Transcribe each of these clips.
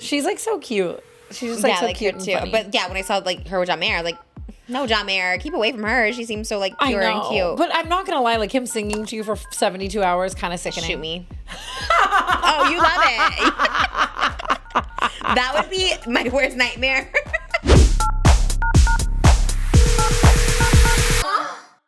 She's like so cute. She's just like so cute and too. funny. But yeah, when I saw like her with John Mayer, I was like, no, John Mayer, keep away from her. She seems so like pure and cute. But I'm not gonna lie, like him singing to you for 72 hours, kind of sickening. Shoot me. Oh, you love it. That would be my worst nightmare.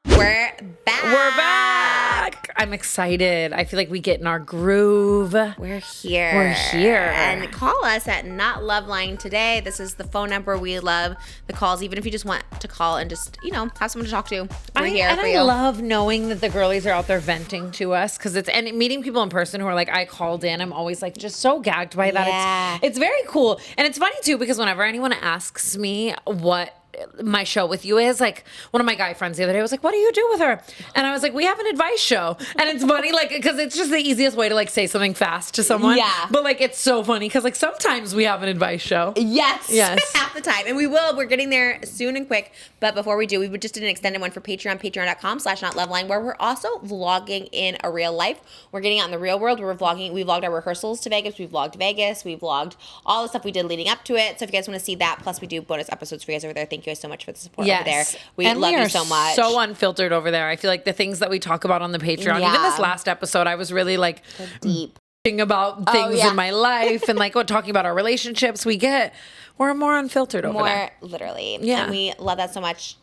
We're back. We're back. I'm excited. I feel like we get in our groove. We're here. We're here. And call us at Not Loveline today. This is the phone number. We love the calls, even if you just want to call and just, you know, have someone to talk to. We're here for you. I love knowing that the girlies are out there venting to us because and meeting people in person who are like, I called in. I'm always like just so gagged by that. Yeah. It's very cool. And it's funny too because whenever anyone asks me what my show with you is, like one of my guy friends the other day was like, what do you do with her? And I was like, we have an advice show. And it's funny, like, because it's just the easiest way to like say something fast to someone. Yeah. But like, it's so funny because like sometimes we have an advice show. Yes. Half the time. And we will. We're getting there soon and quick. But before we do, we just did an extended one for Patreon, patreon.com/notloveline, where we're also vlogging in a real life. We're getting out in the real world. We're vlogging. We vlogged our rehearsals to Vegas. We vlogged Vegas. We vlogged all the stuff we did leading up to it. So if you guys want to see that, plus we do bonus episodes for you guys over there. Thank you guys so much for the support over there. We love you so much. So unfiltered over there. I feel like the things that we talk about on the Patreon, even this last episode, I was really like deep about things in my life and like talking about our relationships. We're more unfiltered over there. More literally. Yeah. And we love that so much.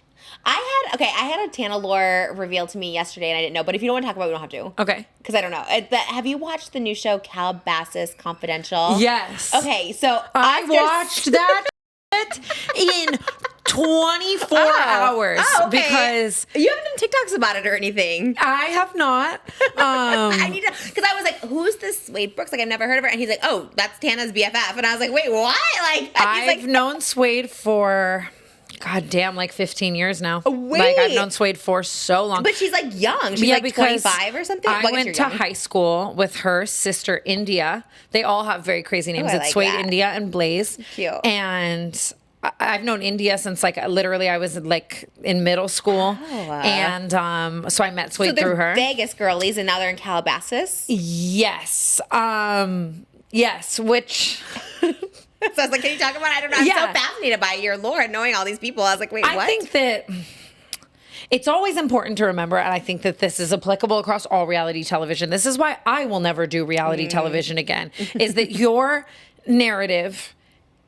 I had a Tana lore revealed to me yesterday and I didn't know, but if you don't want to talk about it, we don't have to. Okay. Because I don't know. Have you watched the new show Calabasas Confidential? Yes. Okay, so I watched that in 24 hours because you haven't done TikToks about it or anything. I have not. I need to, because I was like, who's this Suede Brooks? Like, I've never heard of her. And he's like, oh, that's Tana's BFF. And I was like, wait, what? Like, I've known Suede for, goddamn, like 15 years now. Wait. Like, I've known Suede for so long. But she's like young. She's like 25 or something. I went to high school with her sister, India. They all have very crazy names. It's Suede, India, and Blaze. Cute. And I've known India since like literally I was like in middle school. And so I met Suede through her. Vegas girlies and now they're in Calabasas. Yes. Yes, which... So I was like, can you talk about it? I don't know. I'm so fascinated by your lore and knowing all these people. I was like, wait, what? I think that it's always important to remember, and I think that this is applicable across all reality television. This is why I will never do reality television again, is that your narrative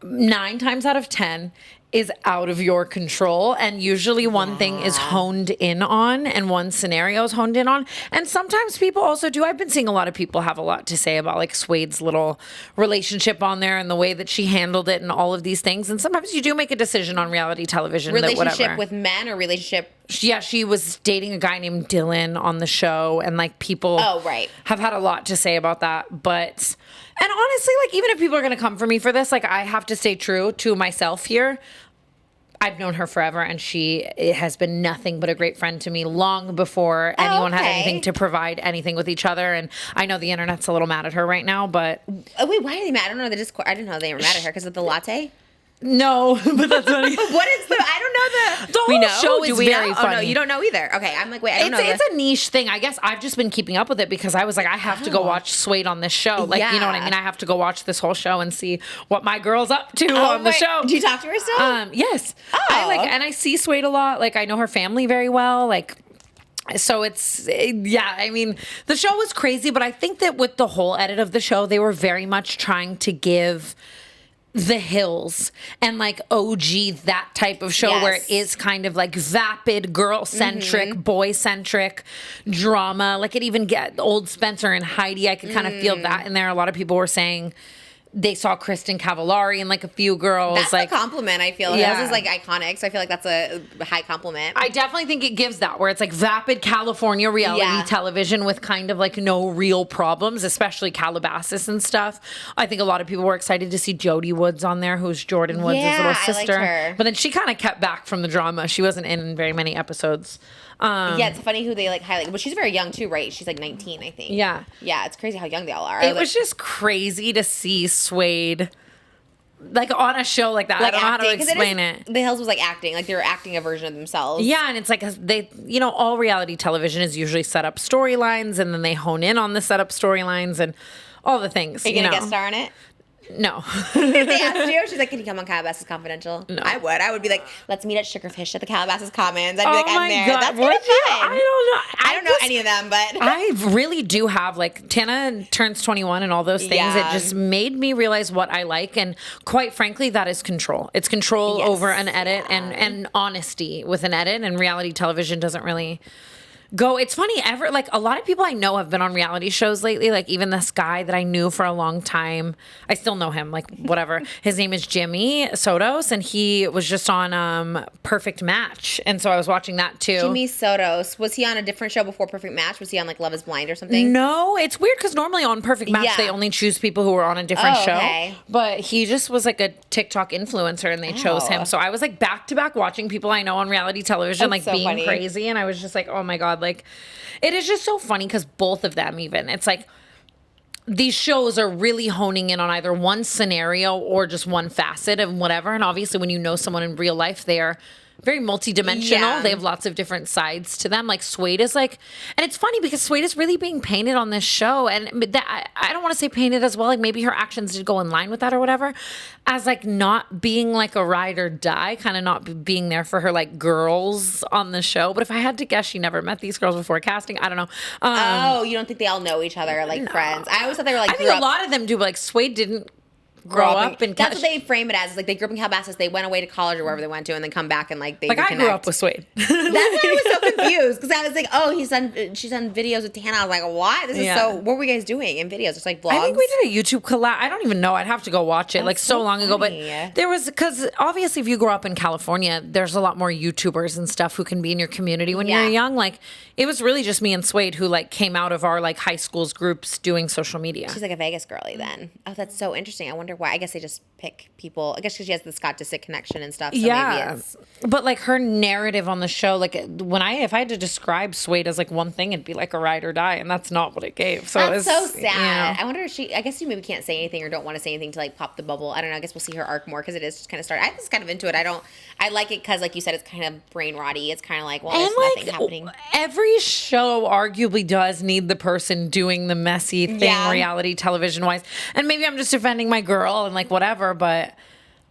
9 times out of 10 is out of your control, and usually one thing is honed in on and one scenario is honed in on, and sometimes people also do. I've been seeing a lot of people have a lot to say about like Suede's little relationship on there and the way that she handled it and all of these things, and sometimes you do make a decision on reality television relationship with men or relationship. Yeah, she was dating a guy named Dylan on the show, and like people have had a lot to say about that. But, and honestly, like even if people are going to come for me for this, like I have to stay true to myself here. I've known her forever, and she has been nothing but a great friend to me long before anyone had anything to provide anything with each other. And I know the internet's a little mad at her right now, but... Oh, wait, why are they mad? I don't know the Discord. I didn't know they were mad at her because of the latte. No, but that's funny. What is the? I don't know the. The whole show is very funny. Oh no, you don't know either. Okay, I'm like, wait, I don't know. It's a niche thing. I guess I've just been keeping up with it because I was like, I have to go watch Suede on this show. Like, you know what I mean? I have to go watch this whole show and see what my girl's up to on the show. Do you talk to her still? Yes. Oh. And I see Suede a lot. Like, I know her family very well. Like. So it's, I mean, the show was crazy, but I think that with the whole edit of the show, they were very much trying to give The Hills and like OG, that type of show where it is kind of like vapid, girl-centric, boy-centric drama. Like it even get old Spencer and Heidi. I could kind of feel that in there. A lot of people were saying they saw Kristen Cavallari and like a few girls. That's like a compliment, I feel. Hills is like iconic, so I feel like that's a high compliment. I definitely think it gives that, where it's like vapid California reality television with kind of like no real problems, especially Calabasas and stuff. I think a lot of people were excited to see Jodie Woods on there, who's Jordan Woods' little sister. I liked her. But then she kind of kept back from the drama. She wasn't in very many episodes. Yeah, it's funny who they like highlight. But she's very young too, right? She's like 19, I think. Yeah. Yeah, it's crazy how young they all are. It was just crazy to see Suede like on a show like that. Like I don't know how to explain it. The Hills was like acting, like they were acting a version of themselves. Yeah, and it's like they, you know, all reality television is usually set up storylines, and then they hone in on the set up storylines and all the things. Are you gonna guest star in it? No. If they asked you, she's like, can you come on Calabasas Confidential? No. I would. I would be like, let's meet at Sugarfish at the Calabasas Commons. I'd be like, Oh I'm my there. God. That's What? fun. I don't know any of them, but I really do have, like, Tana turns 21 and all those things. Yeah. It just made me realize what I like. And quite frankly, that is control. It's control Yes. over an edit and honesty with an edit. And reality television doesn't really go. It's funny, like a lot of people I know have been on reality shows lately. Like even this guy that I knew for a long time, I still know him, like whatever. His name is Jimmy Sotos, and he was just on Perfect Match. And so I was watching that too. Jimmy Sotos, was he on a different show before Perfect Match? Was he on like Love is Blind or something? No, it's weird because normally on Perfect Match, Yeah. they only choose people who are on a different show. Okay. But he just was like a TikTok influencer and they chose him. So I was like back to back watching people I know on reality television, That's like so being funny. crazy. And I was just like, oh my God, like it is just so funny because both of them even, it's like, these shows are really honing in on either one scenario or just one facet of whatever. And obviously when you know someone in real life, they are very multidimensional. Yeah. They have lots of different sides to them. Like Suede is like, and it's funny because Suede is really being painted on this show. And that, I don't want to say painted as well. Like maybe her actions did go in line with that or whatever, as like not being like a ride or die, kind of not being there for her like girls on the show. But if I had to guess, she never met these girls before casting. I don't know. Oh, you don't think they all know each other, like friends? I always thought they were like. I think a lot of them do, but like Suede didn't grow up in that's what they frame it as. Like they grew up in Calabasas, they went away to college or wherever they went to, and then come back and like they like reconnect. I grew up with Suede. That's why I was so confused because I was like, oh, she's done videos with Tana. I was like, what? This is so. What were you guys doing in videos? It's like vlogs. I think we did a YouTube collab. I don't even know. I'd have to go watch it. Like so long ago, but funny. there was because obviously if you grow up in California, there's a lot more YouTubers and stuff who can be in your community when Yeah. you're young. Like it was really just me and Suede who like came out of our like high school's groups doing social media. She's like a Vegas girly then. Oh, that's so interesting. I wonder why. I guess they just pick people. I guess because she has the Scott Disick connection and stuff. So Yeah, maybe it's but like her narrative on the show, like if I had to describe Suede as like one thing, it'd be like a ride or die, and that's not what it gave. So that's so it's, sad. you know. I wonder if I guess you maybe can't say anything or don't want to say anything to like pop the bubble. I don't know. I guess we'll see her arc more because it is just kind of started. I was kind of into it. I like it because like you said, it's kind of brain rotty. It's kind of like, well, there's nothing happening. Every show arguably does need the person doing the messy thing, Yeah. reality television wise. And maybe I'm just defending my girl and like whatever, but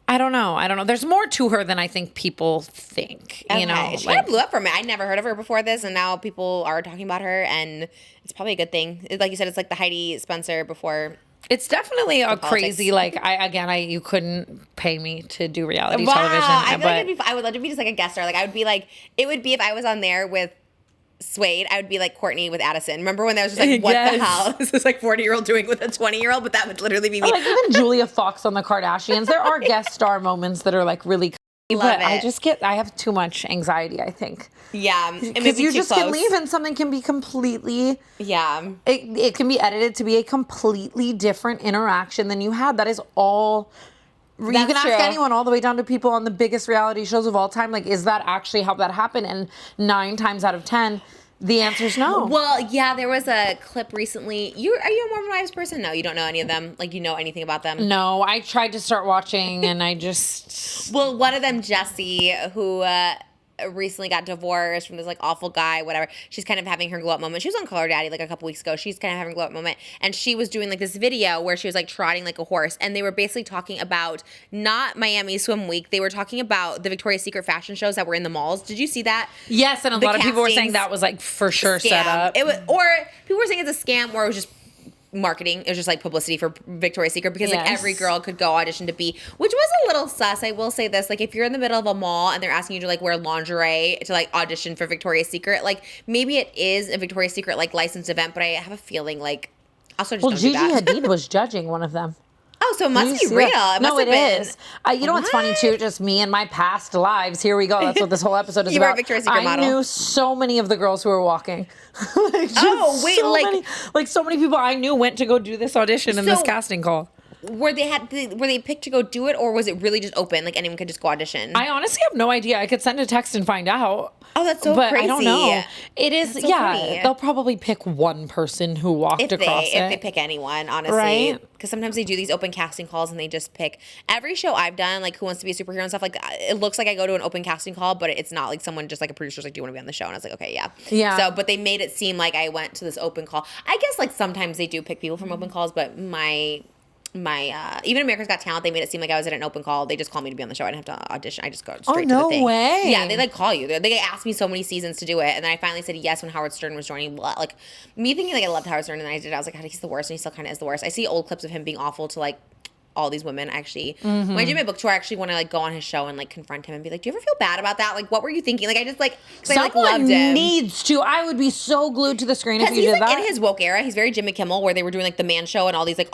I don't know. There's more to her than I think people think. You know, She kind of blew up from it. I never heard of her before this, and now people are talking about her, and it's probably a good thing. Like you said, it's like the Heidi Spencer before. it's definitely a politics. crazy like. You couldn't pay me to do reality Wow, television, I feel but like I would love to be just like a guest star. Like I would be like, it would be if I was on there with Suede, I would be like Courtney with Addison. Remember when there was just like, what the Yes. hell is this like 40-year-old doing with a 20-year-old? But that would literally be me. like even Julia Fox on the Kardashians, there are guest star moments that are like really. Love But it. I have too much anxiety, I think. Yeah, it may Because be you too just close. can leave and something can be completely, Yeah, it can be edited to be a completely different interaction than you had. That is all. You That's can ask true. anyone all the way down to people on the biggest reality shows of all time. Like, is that actually how that happened? And 9 times out of 10, the answer is no. Well, yeah, there was a clip recently. Are you a Mormon Wives person? No, you don't know any of them. Like, you know anything about them? No, I tried to start watching and I just. Well, one of them, Jessie, who recently got divorced from this like awful guy, whatever. She's kind of having her glow up moment. She was on Color Daddy like a couple weeks ago. She's kind of having a glow up moment, and she was doing like this video where she was like trotting like a horse, and they were basically talking about not Miami Swim Week. They were talking about the Victoria's Secret fashion shows that were in the malls. Did you see that? Yes, and a The lot of people were saying castings, that was like for sure set Scam. up. It was, or people were saying it's a scam, or it was just marketing. It was just like publicity for Victoria's Secret because like Yes. every girl could go audition to be, which was a little sus. I will say this, like if you're in the middle of a mall and they're asking you to like wear lingerie to like audition for Victoria's Secret, like maybe it is a Victoria's Secret like licensed event, but I have a feeling like also just Well, don't do Gigi that. Hadid was judging one of them. Oh, so it must You be see real. that? It No, must it have been. is. You know what's funny too? Just me and my past lives. Here we go. That's what this whole episode is You were a about. Victoria's Secret I model. knew so many of the girls who were walking. Like, just Oh, wait, so like- many, so many people I knew went to go do this audition and this So- casting call. Were they picked to go do it, or was it really just open? Like anyone could just go audition? I honestly have no idea. I could send a text and find out. Oh, that's so but crazy. I don't know. It is, That's so yeah. funny. They'll probably pick one person who walked if across it. they pick anyone, honestly, Right? because sometimes they do these open casting calls and they just pick every show I've done, like Who Wants to Be a Superhero and stuff. Like it looks like I go to an open casting call, but it's not like someone just like a producer's like, "Do you want to be on the show?" And I was like, "Okay, yeah." Yeah. So, but they made it seem like I went to this open call. I guess like sometimes they do pick people from open calls, but my even America's Got Talent, they made it seem like I was at an open call. They just called me to be on the show. I didn't have to audition. I just go straight to the thing. No way. Yeah, they like call you. They asked me so many seasons to do it, and then I finally said yes when Howard Stern was joining. Like me thinking like I loved Howard Stern, and then I did. I was like, God, he's the worst, and he still kind of is the worst. I see old clips of him being awful to like all these women. Actually, when I do my book tour, I actually want to like go on his show and like confront him and be like, do you ever feel bad about that? Like, what were you thinking? Like, I just like, cause I like loved him. Needs to. I would be so glued to the screen if you did like, that. In his woke era, he's very Jimmy Kimmel, where they were doing like the Man Show and all these like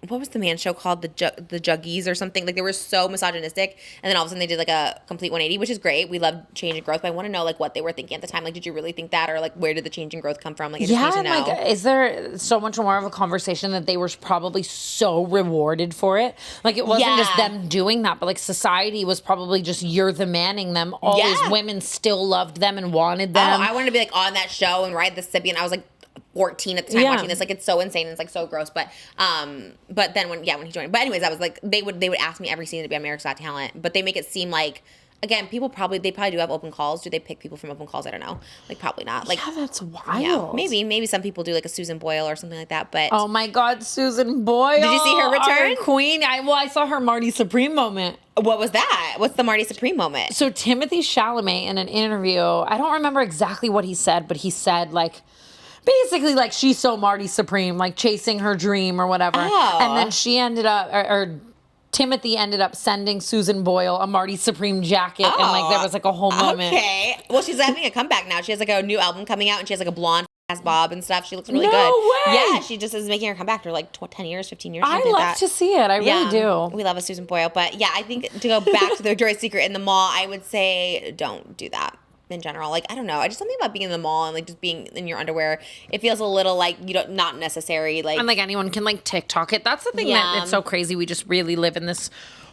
what was the Man Show called? The Juggies or something. Like they were so misogynistic, and then all of a sudden they did like a complete 180, which is great. We love change and growth, but I want to know like what they were thinking at the time. Like, did you really think that, or like where did the change and growth come from? Like, I just need to know. Like, is there so much more of a conversation that they were probably so rewarded for it? Like, it wasn't just them doing that, but like society was probably just you're the manning them. All these women still loved them and wanted them. Oh, I wanted to be like on that show and ride the Sibian. I was like 14 at the time watching this. Like, it's so insane and it's like so gross. But then when he joined. But anyways, I was like, they would ask me every season to be on America's Got Talent, but they make it seem like, again, they probably do have open calls. Do they pick people from open calls? I don't know. Like, probably not. Like, yeah, that's wild. Yeah, maybe some people do like a Susan Boyle or something like that. But oh my God, Susan Boyle! Did you see her return? Our queen. I saw her Marty Supreme moment. What was that? What's the Marty Supreme moment? So Timothée Chalamet in an interview, I don't remember exactly what he said, but he said like, basically, like, she's so Marty Supreme, like chasing her dream or whatever. Oh. And then she ended up, or Timothy ended up sending Susan Boyle a Marty Supreme jacket. And like, there was like a whole moment. Okay. Well, she's having a comeback now. She has like a new album coming out, and she has like a blonde ass bob and stuff. She looks really good. No way. Yeah, she just is making her comeback after like 10 years, 15 years. I love to see it. I really do. We love a Susan Boyle. But yeah, I think to go back to the Victoria's Secret in the mall, I would say don't do that. In general, like, I don't know, I just something about being in the mall and like just being in your underwear, it feels a little like not necessary, like, and like anyone can like TikTok it. That's the thing that it's so crazy. We just really live in this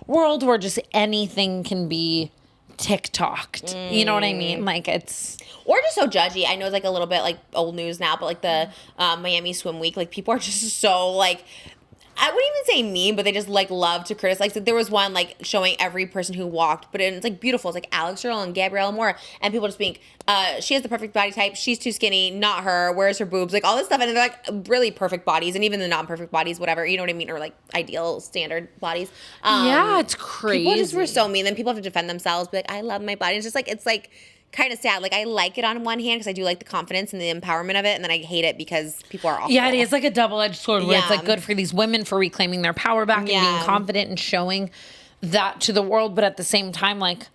world where just anything can be TikToked. You know what I mean? Like, it's or just so judgy. I know it's like a little bit like old news now, but like the Miami Swim Week, like people are just so like, I wouldn't even say mean, but they just like love to criticize. Like, there was one like showing every person who walked, but it's like beautiful. It's like Alex Earl and Gabrielle Moore, and people just being, she has the perfect body type. She's too skinny, not her. Where's her boobs? Like all this stuff, and they're like really perfect bodies, and even the non-perfect bodies, whatever. You know what I mean? Or like ideal standard bodies. Yeah, it's crazy. People just were so mean. Then people have to defend themselves, be like, I love my body. It's just like kind of sad. Like, I like it on one hand because I do like the confidence and the empowerment of it, and then I hate it because people are awful. Yeah, it is like a double-edged sword where it's like good for these women for reclaiming their power back and being confident and showing that to the world, but at the same time, like,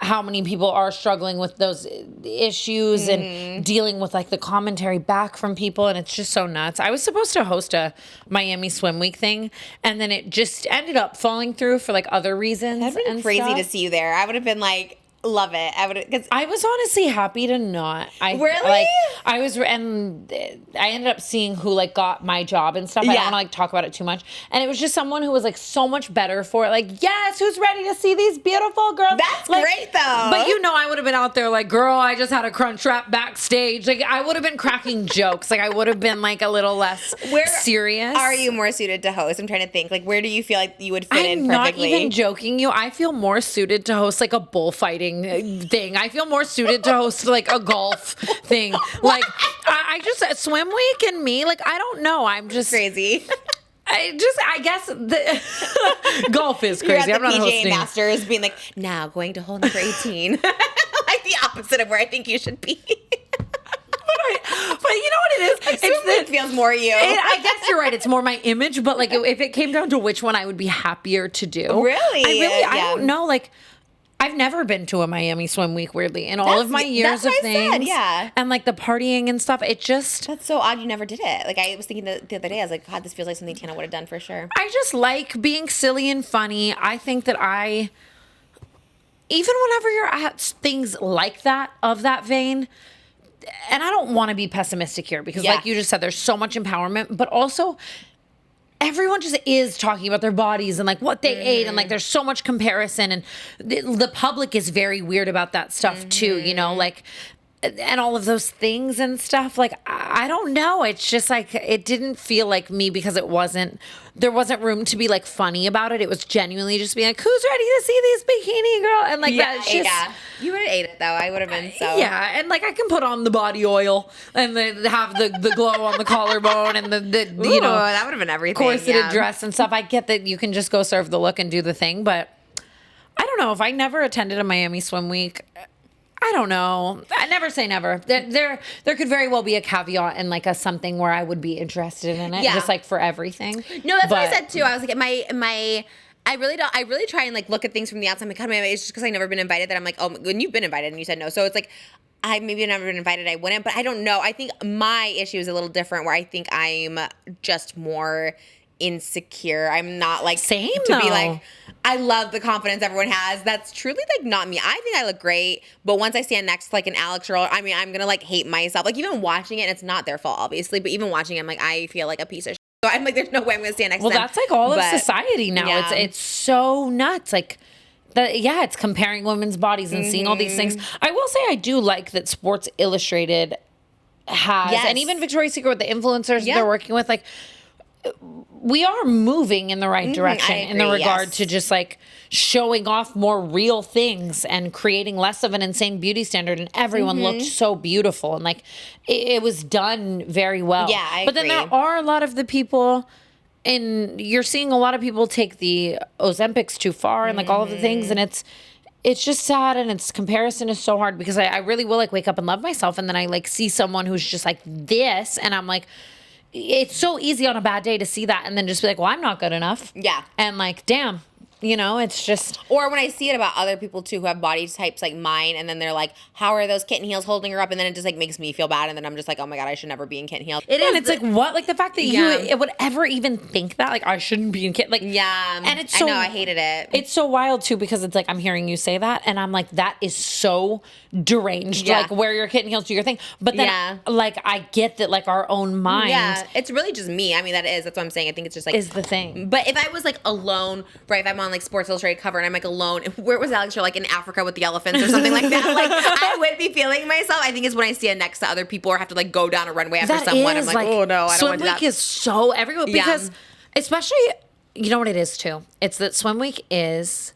how many people are struggling with those issues and dealing with like the commentary back from people, and it's just so nuts. I was supposed to host a Miami Swim Week thing, and then it just ended up falling through for like other reasons. That'd been crazy to see you there. I would have been like, love it. Because I was honestly happy to not. Really? Like, I was, and I ended up seeing who like got my job and stuff. I don't want to like talk about it too much. And it was just someone who was like so much better for it. Like, yes, who's ready to see these beautiful girls? That's like, great though. But you know, I would have been out there like, girl, I just had a crunch wrap backstage. Like, I would have been cracking jokes. Like, I would have been like a little less serious. Are you more suited to host? I'm trying to think. Like, where do you feel like you would fit in perfectly? I'm not even joking you. I feel more suited to host like a bullfighting thing. I feel more suited to host like a golf thing. Like, I just Swim Week and me, like, I don't know. I'm just crazy. I guess the golf is crazy. You're at I'm the not PGA hosting. Masters being like, now going to hole number 18. Like the opposite of where I think you should be. But you know what it is? It feels more you. I guess you're right. It's more my image. But like, if it came down to which one I would be happier to do, really, I don't know. Like, I've never been to a Miami Swim Week, weirdly, in all of my years of things. And like the partying and stuff, it just... That's so odd you never did it. Like, I was thinking the other day, I was like, God, this feels like something Tana would have done for sure. I just like being silly and funny. I think that even whenever you're at things like that, of that vein, and I don't want to be pessimistic here because like you just said, there's so much empowerment, but also... everyone just is talking about their bodies and like what they ate, and like there's so much comparison, and the public is very weird about that stuff too, you know, like and all of those things and stuff. Like, I don't know. It's just like, it didn't feel like me because there wasn't room to be like funny about it. It was genuinely just being like, who's ready to see these bikini girl? And like, that's just, you would have ate it though. I would have been so. Yeah. And like, I can put on the body oil and have the glow on the collarbone and Ooh, that would have been everything. Corseted dress and stuff. I get that you can just go serve the look and do the thing, but I don't know if I never attended a Miami Swim Week. I don't know. I never say never. There could very well be a caveat and like a something where I would be interested in it, just like for everything. No, that's what I said too. I was like, I really try and like look at things from the outside. I'm like, God, it's just because I've never been invited that I'm like, oh, when you've been invited and you said no. So it's like, I maybe never been invited, I wouldn't, but I don't know. I think my issue is a little different where I think I'm just more insecure. I'm not like same to be like, I love the confidence everyone has. That's truly like not me. I think I look great, but once I stand next to like an Alex or I'm gonna like hate myself. Like even watching it, and it's not their fault obviously, but even watching it, I'm like, I feel like a piece of shit. So I'm like, there's no way I'm gonna stand next to them. Well, that's like all of society now. Yeah. It's so nuts. Like it's comparing women's bodies and seeing all these things. I will say I do like that Sports Illustrated has, and even Victoria's Secret with the influencers they're working with, like, we are moving in the right direction in the regard to just like showing off more real things and creating less of an insane beauty standard, and everyone looked so beautiful and like it was done very well. Yeah, I agree. Then there are a lot of the people, and you're seeing a lot of people take the Ozempics too far and like all of the things, and it's just sad, and its comparison is so hard because I really will like wake up and love myself, and then I like see someone who's just like this, and I'm like, it's so easy on a bad day to see that and then just be like, well, I'm not good enough. Yeah. And like, damn, it's just. Or when I see it about other people too who have body types like mine, and then they're like, how are those kitten heels holding her up? And then it just like makes me feel bad, and then I'm just like, oh my God, I should never be in kitten heels. And it's like, what? Like the fact that you would ever even think that, like, I shouldn't be in kitten. Like, and it's so, I know, I hated it. It's so wild too, because it's like, I'm hearing you say that, and I'm like, that is so deranged. Like, wear your kitten heels, do your thing. But then, like, I get that, like, our own mind. Yeah, it's really just me. I mean, that's what I'm saying. I think it's just like. Is the thing. But if I was like alone, right, if I'm on like Sports Illustrated cover and I'm like alone, where was Alex? You're like in Africa with the elephants or something like that. Like, I would be feeling myself. I think it's when I stand next to other people or have to like go down a runway after someone. I'm like, oh no, I don't want to do that. Swim Week is so everywhere because, especially, you know what it is too? It's that Swim Week is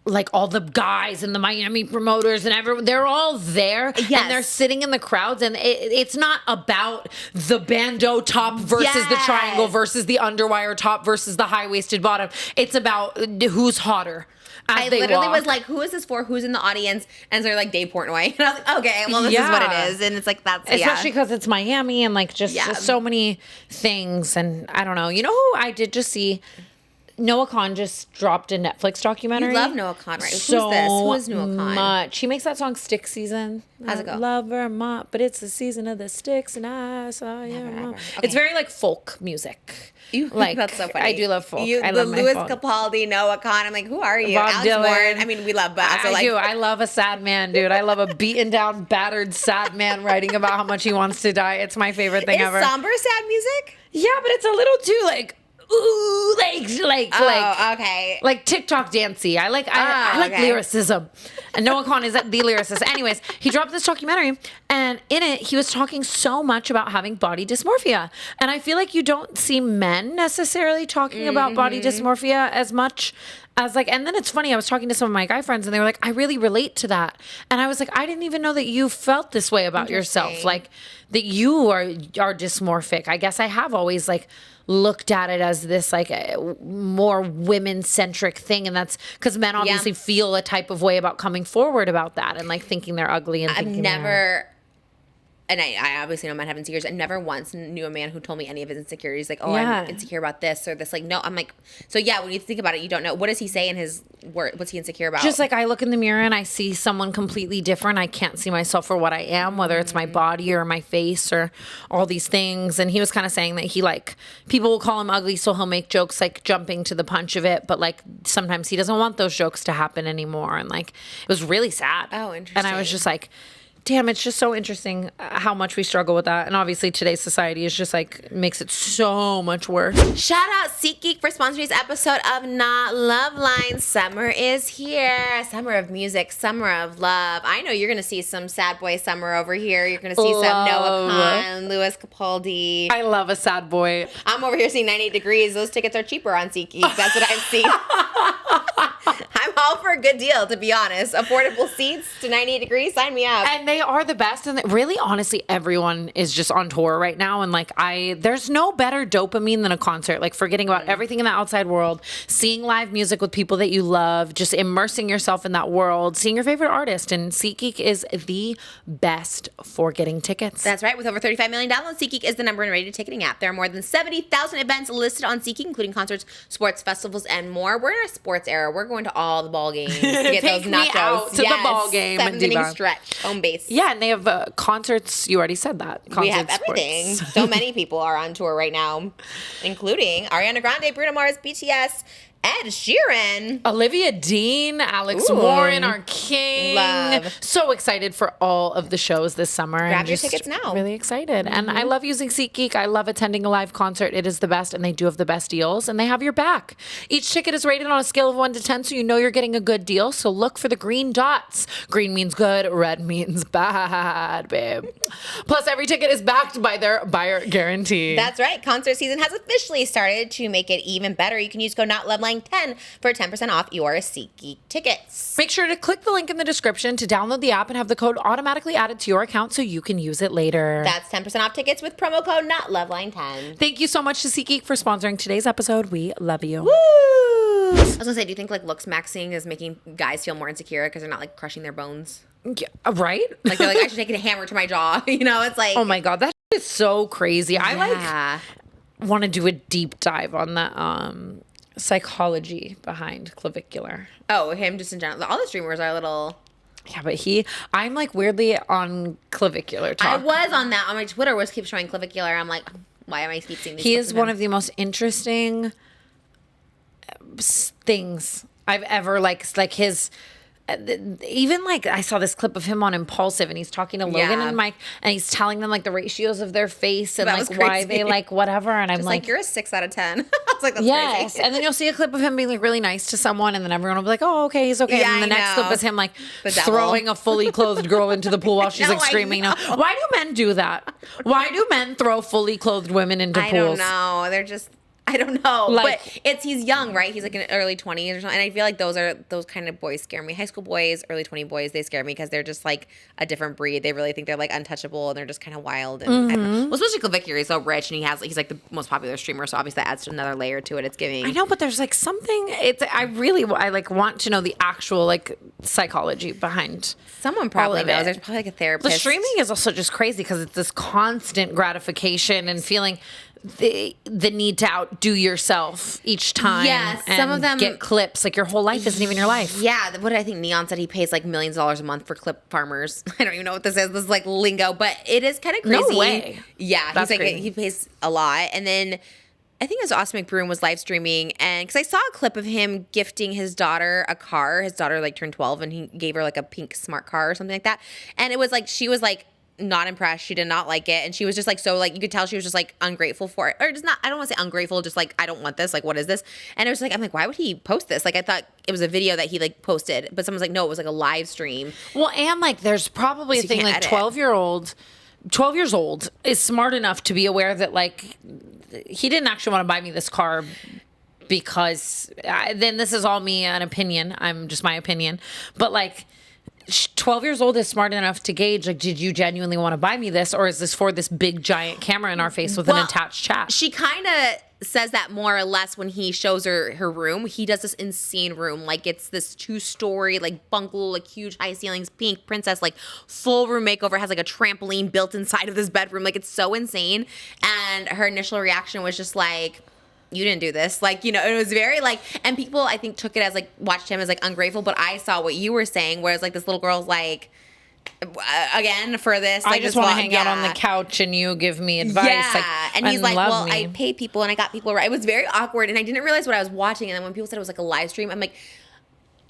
like all the guys and the Miami promoters and everyone, they're all there and they're sitting in the crowds, and it's not about the bandeau top versus the triangle versus the underwire top versus the high-waisted bottom. It's about who's hotter. I literally was like, who is this for? Who's in the audience? And so they're like, Dave Portnoy. And I was like, okay, well, this is what it is. And it's like, that's, especially because it's Miami and like just so many things. And I don't know. You know who I did just see? Noah Kahan just dropped a Netflix documentary. You love Noah Kahan, right? So Who's this? Who is Noah Kahan? Much. He makes that song Stick Season. How's it go? Love Vermont, but it's the season of the sticks, and I saw your mom. Okay. It's very like folk music. Like, that's so funny. I do love folk. I the love Louis folk. Capaldi, Noah Kahan. I'm like, who are you? Bob Alex Dylan. Warren. I mean, we love, but also like. I love a sad man, dude. I love a beaten down, battered, sad man writing about how much he wants to die. It's my favorite thing ever. Is somber sad music? Yeah, but it's a little too like. Ooh, okay. Like TikTok dancey. I like lyricism. And Noah Kahan is the lyricist. Anyways, he dropped this documentary, and in it, he was talking so much about having body dysmorphia. And I feel like you don't see men necessarily talking about body dysmorphia as much as like, and then it's funny, I was talking to some of my guy friends, and they were like, I really relate to that. And I was like, I didn't even know that you felt this way about yourself. Like that you are dysmorphic. I guess I have always like looked at it as this like a more women-centric thing, and that's because men obviously feel a type of way about coming forward about that and like thinking they're ugly and and I obviously know men have insecurities. I never once knew a man who told me any of his insecurities, like, oh, I'm insecure about this or this. Like, no, I'm like, so yeah, when you think about it, you don't know. What does he say in his word? What's he insecure about? Just like I look in the mirror and I see someone completely different. I can't see myself for what I am, whether it's my body or my face or all these things. And he was kind of saying that he like, people will call him ugly, so he'll make jokes like jumping to the punch of it. But like sometimes he doesn't want those jokes to happen anymore. And like, it was really sad. Oh, interesting. And I was just like, damn, it's just so interesting how much we struggle with that. And obviously today's society is just like, makes it so much worse. Shout out SeatGeek for sponsoring this episode of Not Loveline. Summer is here. Summer of music, summer of love. I know you're going to see some sad boy summer over here. You're going to see some Noah Kahan, Louis Capaldi. I love a sad boy. I'm over here seeing 98 Degrees. Those tickets are cheaper on SeatGeek. That's what I've seen. I'm all for a good deal, to be honest. Affordable seats to 98 Degrees. Sign me up. And they are the best. And really, honestly, everyone is just on tour right now. And like, there's no better dopamine than a concert. Like, forgetting about everything in the outside world, seeing live music with people that you love, just immersing yourself in that world, seeing your favorite artist. And SeatGeek is the best for getting tickets. That's right. With over 35 million downloads, SeatGeek is the #1 rated ticketing app. There are more than 70,000 events listed on SeatGeek, including concerts, sports, festivals, and more. We're in a sports era. We're going to all the ball games to get Take those me nachos. out to the ball game, 7th inning Diva. stretch, home base. Yeah, and they have concerts. You already said that. We have Concerts, everything. sports. So many people are on tour right now, including Ariana Grande, Bruno Mars, BTS, Ed Sheeran. Olivia Dean, Alex Ooh. Warren, our king. Love. So excited for all of the shows this summer. Grab and your just tickets now. Really excited. And I love using SeatGeek. I love attending a live concert. It is the best, and they do have the best deals, and they have your back. Each ticket is rated on a scale of 1 to 10, so you know you're getting a good deal. So look for the green dots. Green means good, red means bad, babe. Plus, every ticket is backed by their buyer guarantee. That's right. Concert season has officially started. To make it even better, you can use code NOTLOVELINE10 for 10% off your SeatGeek tickets. Make sure to click the link in the description to download the app and have the code automatically added to your account so you can use it later. That's 10% off tickets with promo code NOTLOVELINE10. Thank you so much to SeatGeek for sponsoring today's episode. We love you. Woo! I was gonna say, do you think like LOOKSMAXING is making guys feel more insecure because they're not like crushing their bones? Yeah, right? Like they're like, I should take a hammer to my jaw. You know, it's like, Oh my God, that is so crazy. I yeah. want to do a deep dive on the psychology behind clavicular. Oh, him just in general. All the streamers are a little. Yeah, but I'm like weirdly on clavicular talk. I was on that on my Twitter. Was keep showing clavicular. I'm like, why am I keep seeing these? He is one of the most interesting things I've ever like his. Even like I saw this clip of him on Impulsive, and he's talking to Logan Yeah. and Mike, and he's telling them like the ratios of their face and That like was why crazy. they like whatever. And I'm Just like, like you're a 6 out of 10. I was like, that's yes. crazy. And then you'll see a clip of him being like really nice to someone, and then everyone will be like, oh, okay, he's okay. Yeah, and then the I next know. clip is him like The devil. throwing a fully clothed girl into the pool while she's No, like I screaming. know. Why do men do that? Why do men throw fully clothed women into I pools? don't know. They're just. I don't know, Like- but he's young, right? He's like in early 20s or something, and I feel like those kind of boys scare me. High school boys, early 20 boys, they scare me because they're just like a different breed. They really think they're like untouchable, and they're just kind of wild. And I don't know. Well, especially Clavicular, he's so rich, and he's like the most popular streamer, so obviously that adds another layer to it. It's giving. I know, but there's like something. I like want to know the actual like psychology behind. Someone probably of knows. it. There's probably like a The therapist. streaming is also just crazy because it's this constant gratification and feeling the need to outdo yourself each time. Yes, and some of them- get clips. Like your whole life isn't even your life. Yeah, what did I think? Neon said he pays like millions of dollars a month for clip farmers. I don't even know what this is. This is like lingo, but it is kind of crazy. No way. Yeah, That's he's like crazy. he pays a lot, and then I think it was Austin McBroom was live streaming, and because I saw a clip of him gifting his daughter a car. His daughter like turned 12, and he gave her like a pink smart car or something like that. And it was like she was like not impressed. She did not like it, and she was just like so like you could tell she was just like ungrateful for it, or just not. I don't want to say ungrateful, just like I don't want this. Like what is this? And it was like I'm like why would he post this? Like I thought it was a video that he like posted, but someone's like no, it was like a live stream. Well, and like there's probably So a thing you like can't edit. 12 years old is smart enough to be aware that like he didn't actually want to buy me this car because then this is all me an opinion. I'm just my opinion. But like 12 years old is smart enough to gauge like did you genuinely want to buy me this, or is this for this big giant camera in our face with an Well, attached chat? She kind of says that more or less when he shows her room. He does this insane room. Like it's this 2-story like bungalow, like huge high ceilings, pink princess, like full room makeover, has like a trampoline built inside of this bedroom. Like it's so insane. And her initial reaction was just like, you didn't do this. Like, you know, it was very like, and people I think took it as like, watched him as like ungrateful. But I saw what you were saying, whereas like this little girl's like, again for this. I like, just this want to vlog- hang out on yeah. the couch and you give me advice. Yeah, Like, and he's like, love well, me. I pay people and I got people right. It was very awkward, and I didn't realize what I was watching. And then when people said it was like a live stream, I'm like,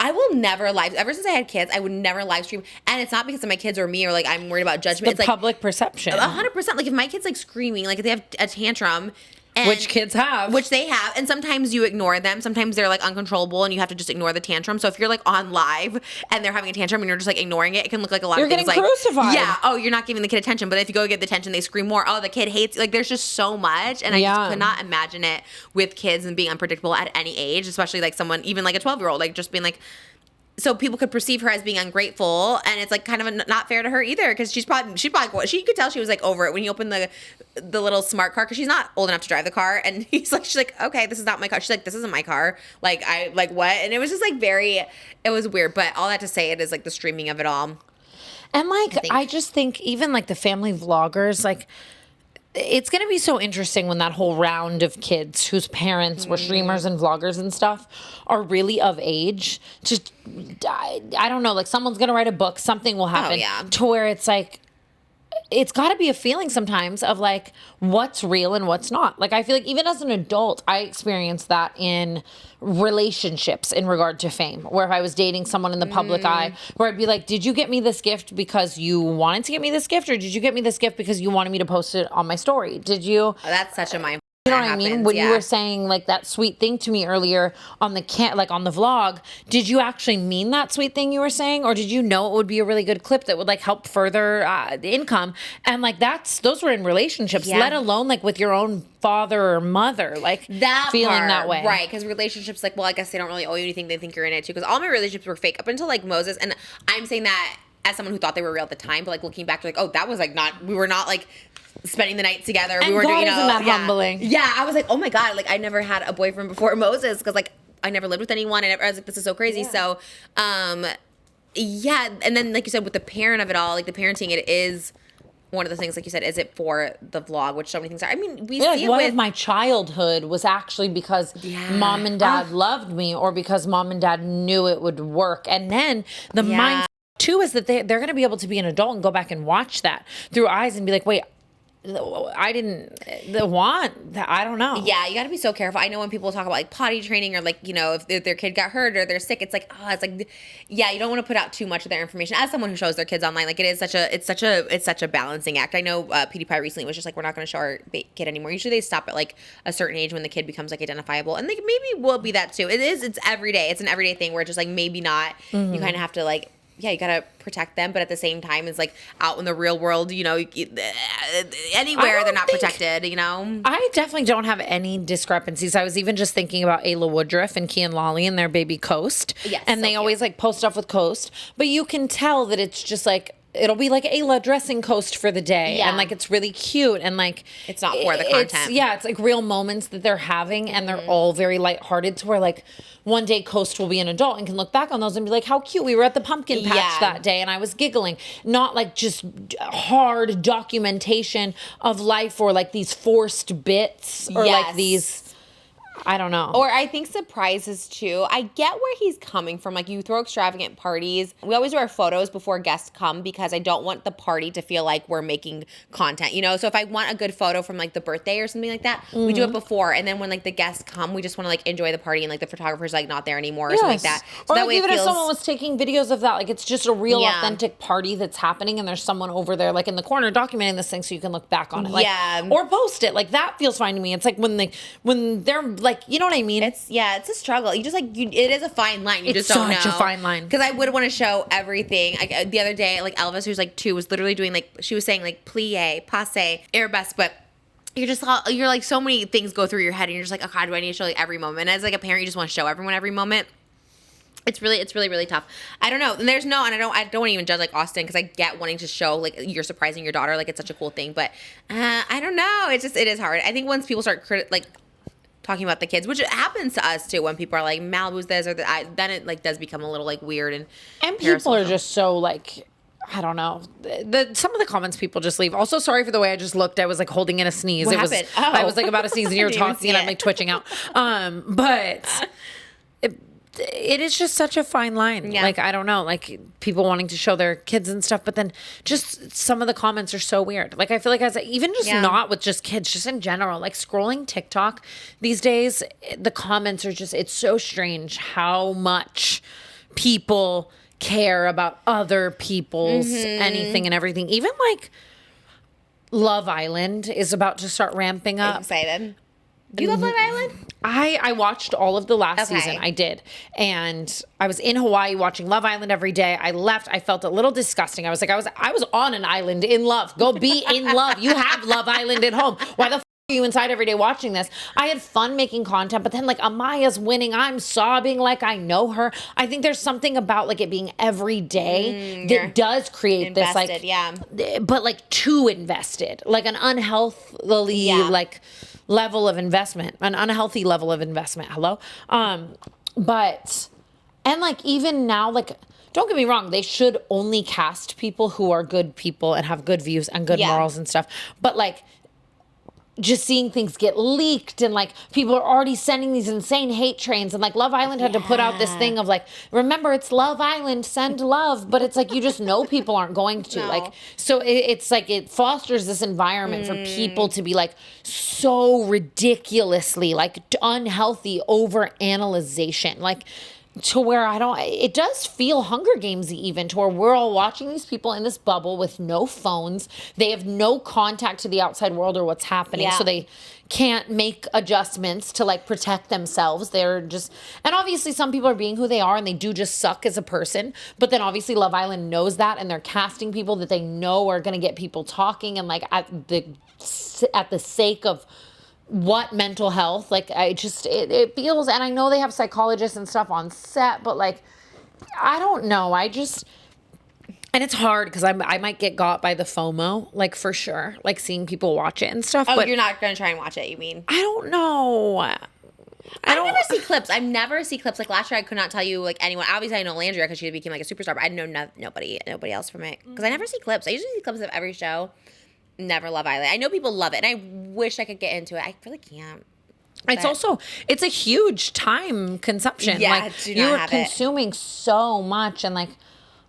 I will never ever since I had kids, I would never live stream. And it's not because of my kids or me or like I'm worried about judgment. It's public perception. 100%. Like if my kid's like screaming, like if they have a tantrum. And, which kids have. Which they have. And sometimes you ignore them. Sometimes they're like uncontrollable and you have to just ignore the tantrum. So if you're like on live and they're having a tantrum and you're just like ignoring it, it can look like a lot of things. You're getting crucified. Yeah. Oh, you're not giving the kid attention. But if you go get the attention, they scream more. Oh, the kid hates. Like there's just so much. And I just could not imagine it with kids and being unpredictable at any age, especially like someone, even like a 12-year-old, like just being like, so people could perceive her as being ungrateful, and it's like kind of not fair to her either because she could tell she was like over it when he opened the little smart car because she's not old enough to drive the car, and she's like okay, this is not my car. She's like, this isn't my car. Like I like what? And it was just like it was weird. But all that to say, it is like the streaming of it all. And like I just think even like the family vloggers, like it's going to be so interesting when that whole round of kids whose parents were streamers and vloggers and stuff are really of age. Just, I don't know, like someone's going to write a book, something will happen to where it's like, it's got to be a feeling sometimes of like what's real and what's not. Like I feel like even as an adult, I experienced that in relationships in regard to fame, where if I was dating someone in the public eye, where I'd be like, did you get me this gift because you wanted to get me this gift, or did you get me this gift because you wanted me to post it on my story? Did you? Oh, that's such a mind. You know what I mean? When you were saying like that sweet thing to me earlier on on the vlog, did you actually mean that sweet thing you were saying, or did you know it would be a really good clip that would like help further the income? And like those were in relationships, let alone like with your own father or mother, like that feeling that way, right? Because relationships, like, well, I guess they don't really owe you anything; they think you're in it too. Because all my relationships were fake up until like Moses, and I'm saying that as someone who thought they were real at the time, but like looking back to like, oh, that was like we were not like spending the night together. And we were doing, isn't that humbling? Yeah, I was like, oh my God, like I never had a boyfriend before Moses because like I never lived with anyone, and I was like, this is so crazy. So, yeah, and then like you said, with the parent of it all, like the parenting, it is one of the things, like you said, is it for the vlog, which so many things are. I mean, we see like it one of my childhood was actually because mom and dad loved me, or because mom and dad knew it would work, and then the mind too is that they're going to be able to be an adult and go back and watch that through eyes and be like, wait, I didn't want that. I don't know. Yeah, you got to be so careful. I know when people talk about like potty training or like, you know, if their kid got hurt or they're sick, it's like, yeah, you don't want to put out too much of their information. As someone who shows their kids online, like it's such a balancing act. I know PewDiePie recently was just like, we're not going to show our kid anymore. Usually they stop at like a certain age when the kid becomes like identifiable, and like maybe will be that too. It's every day. It's an everyday thing where it's just like maybe not. You kind of have to like. Yeah, you gotta protect them, but at the same time, it's like out in the real world, you know, anywhere they're not protected, you know? I definitely don't have any discrepancies. I was even just thinking about Ayla Woodruff and Key and Lolly and their baby Coast. Yes, and they always like post stuff with Coast, but you can tell that it's just like, it'll be like Ayla dressing Coast for the day. And like, it's really cute. And like, it's not for the content. It's like real moments that they're having, and they're all very lighthearted to where like one day Coast will be an adult and can look back on those and be like, how cute, we were at the pumpkin patch that day and I was giggling. Not like just hard documentation of life or like these forced bits or like these, I don't know. Or I think surprises too. I get where he's coming from. Like, you throw extravagant parties. We always do our photos before guests come because I don't want the party to feel like we're making content, you know? So if I want a good photo from like the birthday or something like that, we do it before. And then when like the guests come, we just want to like enjoy the party, and like the photographer's like not there anymore or something like that. So or that like way even if someone was taking videos of that, like it's just a real authentic party that's happening, and there's someone over there like in the corner documenting this thing so you can look back on it. Like, or post it. Like that feels fine to me. It's like when they're like, you know what I mean? It's a struggle. You just like it is a fine line. You just don't know. It's such a fine line. Because I would want to show everything. Like the other day, like Elvis, who's like 2, was literally doing like, she was saying like plie, passe, arabesque, but you're like so many things go through your head, and you're just like, oh God, do I need to show like every moment? And as like a parent, you just want to show everyone every moment. It's really, really tough. I don't know. And I don't want to even judge like Austin, because I get wanting to show like you're surprising your daughter, like it's such a cool thing. But I don't know. It is hard. I think once people start talking about the kids, which happens to us too, when people are like Malibu's this or that, then it like does become a little like weird and people are just so like, I don't know. Some of the comments people just leave. Also, sorry for the way I just looked. I was like holding in a sneeze. What happened? I was like about to sneeze, and you were talking, and I'm like twitching out. But it is just such a fine line. Yeah. Like, I don't know, like people wanting to show their kids and stuff, but then just some of the comments are so weird. Like, I feel like even just not with just kids, just in general, like scrolling TikTok these days, the comments are just, it's so strange how much people care about other people's anything and everything. Even like Love Island is about to start ramping up. I'm excited. Do you love Love Island? I watched all of the last Okay. season. I did. And I was in Hawaii watching Love Island every day. I left. I felt a little disgusting. I was like, I was on an island in love. Go be in love. You have Love Island at home. Why the are you inside every day watching this? I had fun making content, but then like Amaya's winning. I'm sobbing like I know her. I think there's something about like it being every day that does create Invested, this like, but like too invested, like an unhealthily like level of investment, an unhealthy level of investment. Hello. But, and like even now, like, don't get me wrong, they should only cast people who are good people and have good views and good morals and stuff. But like, just seeing things get leaked and like people are already sending these insane hate trains and like Love Island had to put out this thing of like, remember it's Love Island, send love, but it's like you just know people aren't going to like, so it's like it fosters this environment for people to be like so ridiculously like unhealthy over analyzation, like to where it does feel Hunger Games even, to where we're all watching these people in this bubble with no phones. They have no contact to the outside world or what's happening. So they can't make adjustments to like protect themselves. They're just, and obviously some people are being who they are and they do just suck as a person. But then obviously Love Island knows that and they're casting people that they know are going to get people talking and like at the sake of what mental health, like I just it feels, and I know they have psychologists and stuff on set, but like I don't know, I just, and it's hard because I might get got by the FOMO, like for sure, like seeing people watch it and stuff. Oh, but you're not gonna try and watch it, you mean? I don't know. I never see clips. I never see clips. Like last year, I could not tell you like anyone. Obviously, I know Landria because she became like a superstar, but I know nobody else from it because I never see clips. I usually see clips of every show. Never Love Island. I know people love it, and I wish I could get into it. I really can't. It's a huge time consumption. Yeah, like you're consuming so much, and like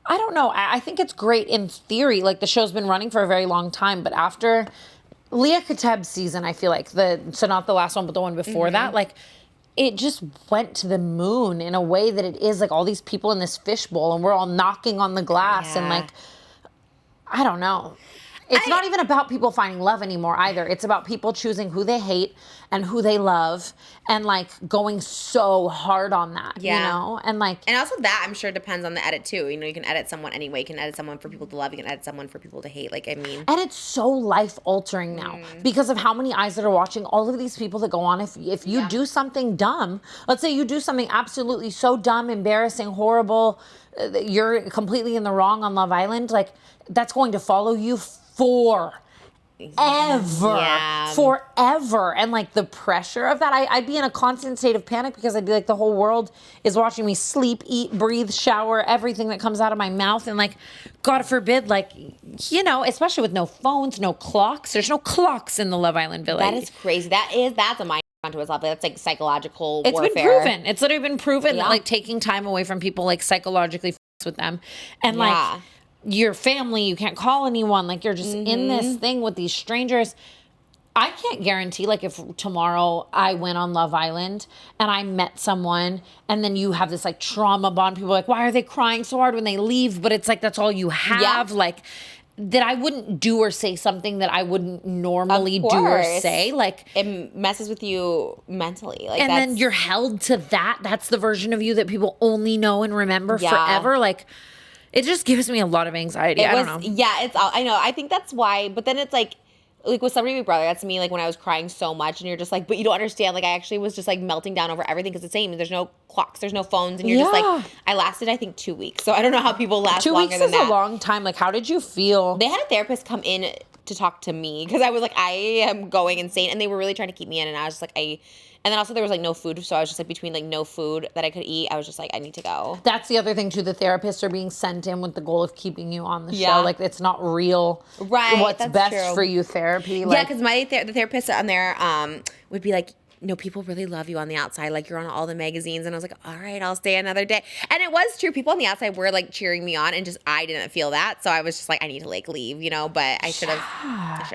I don't know. I think it's great in theory. Like the show's been running for a very long time, but after Leah Kateb's season, I feel like so not the last one, but the one before that, like it just went to the moon in a way that it is like all these people in this fishbowl, and we're all knocking on the glass, and like I don't know. It's not even about people finding love anymore either. It's about people choosing who they hate and who they love and like going so hard on that, you know? And like, and also that I'm sure depends on the edit too. You know, you can edit someone anyway. You can edit someone for people to love. You can edit someone for people to hate. Like, I mean. And it's so life altering now because of how many eyes that are watching all of these people that go on. If you do something dumb, let's say you do something absolutely so dumb, embarrassing, horrible, you're completely in the wrong on Love Island, like that's going to follow you forever. And like the pressure of that, I'd be in a constant state of panic because I'd be like, the whole world is watching me sleep, eat, breathe, shower, everything that comes out of my mouth. And like, God forbid, like, you know, especially with no phones, no clocks. There's no clocks in the Love Island village. That is crazy. That's a mind onto itself. That's like psychological warfare. It's been proven. It's literally been proven that like taking time away from people like psychologically with them. And like, your family, you can't call anyone, like you're just in this thing with these strangers. I can't guarantee, like if tomorrow I went on Love Island and I met someone and then you have this like trauma bond, people are like, why are they crying so hard when they leave? But it's like, that's all you have. Like that I wouldn't do or say something that I wouldn't normally do or say. Like it messes with you mentally. Like, and then you're held to that. That's the version of you that people only know and remember forever. Like, it just gives me a lot of anxiety. I don't know. Yeah, I know. I think that's why. But then it's like with Celebrity Big Brother, that's me. Like when I was crying so much, and you're just like, but you don't understand. Like I actually was just like melting down over everything because it's the same. There's no clocks, there's no phones, and you're just like, I lasted I think 2 weeks. So I don't know how people last 2 longer weeks than is that. a long time. Like how did you feel? They had a therapist come in to talk to me because I was like, I am going insane, and they were really trying to keep me in, and I was just like, and then also there was like no food, so I was just like between like no food that I could eat, I was just like, I need to go. That's the other thing too. The therapists are being sent in with the goal of keeping you on the show. Like it's not real. Right. What's best for you therapy? Like, because the therapist on there would be like, no, people really love you on the outside. Like you're on all the magazines, and I was like, all right, I'll stay another day. And it was true. People on the outside were like cheering me on, and just I didn't feel that, so I was just like, I need to like leave, you know. But I should have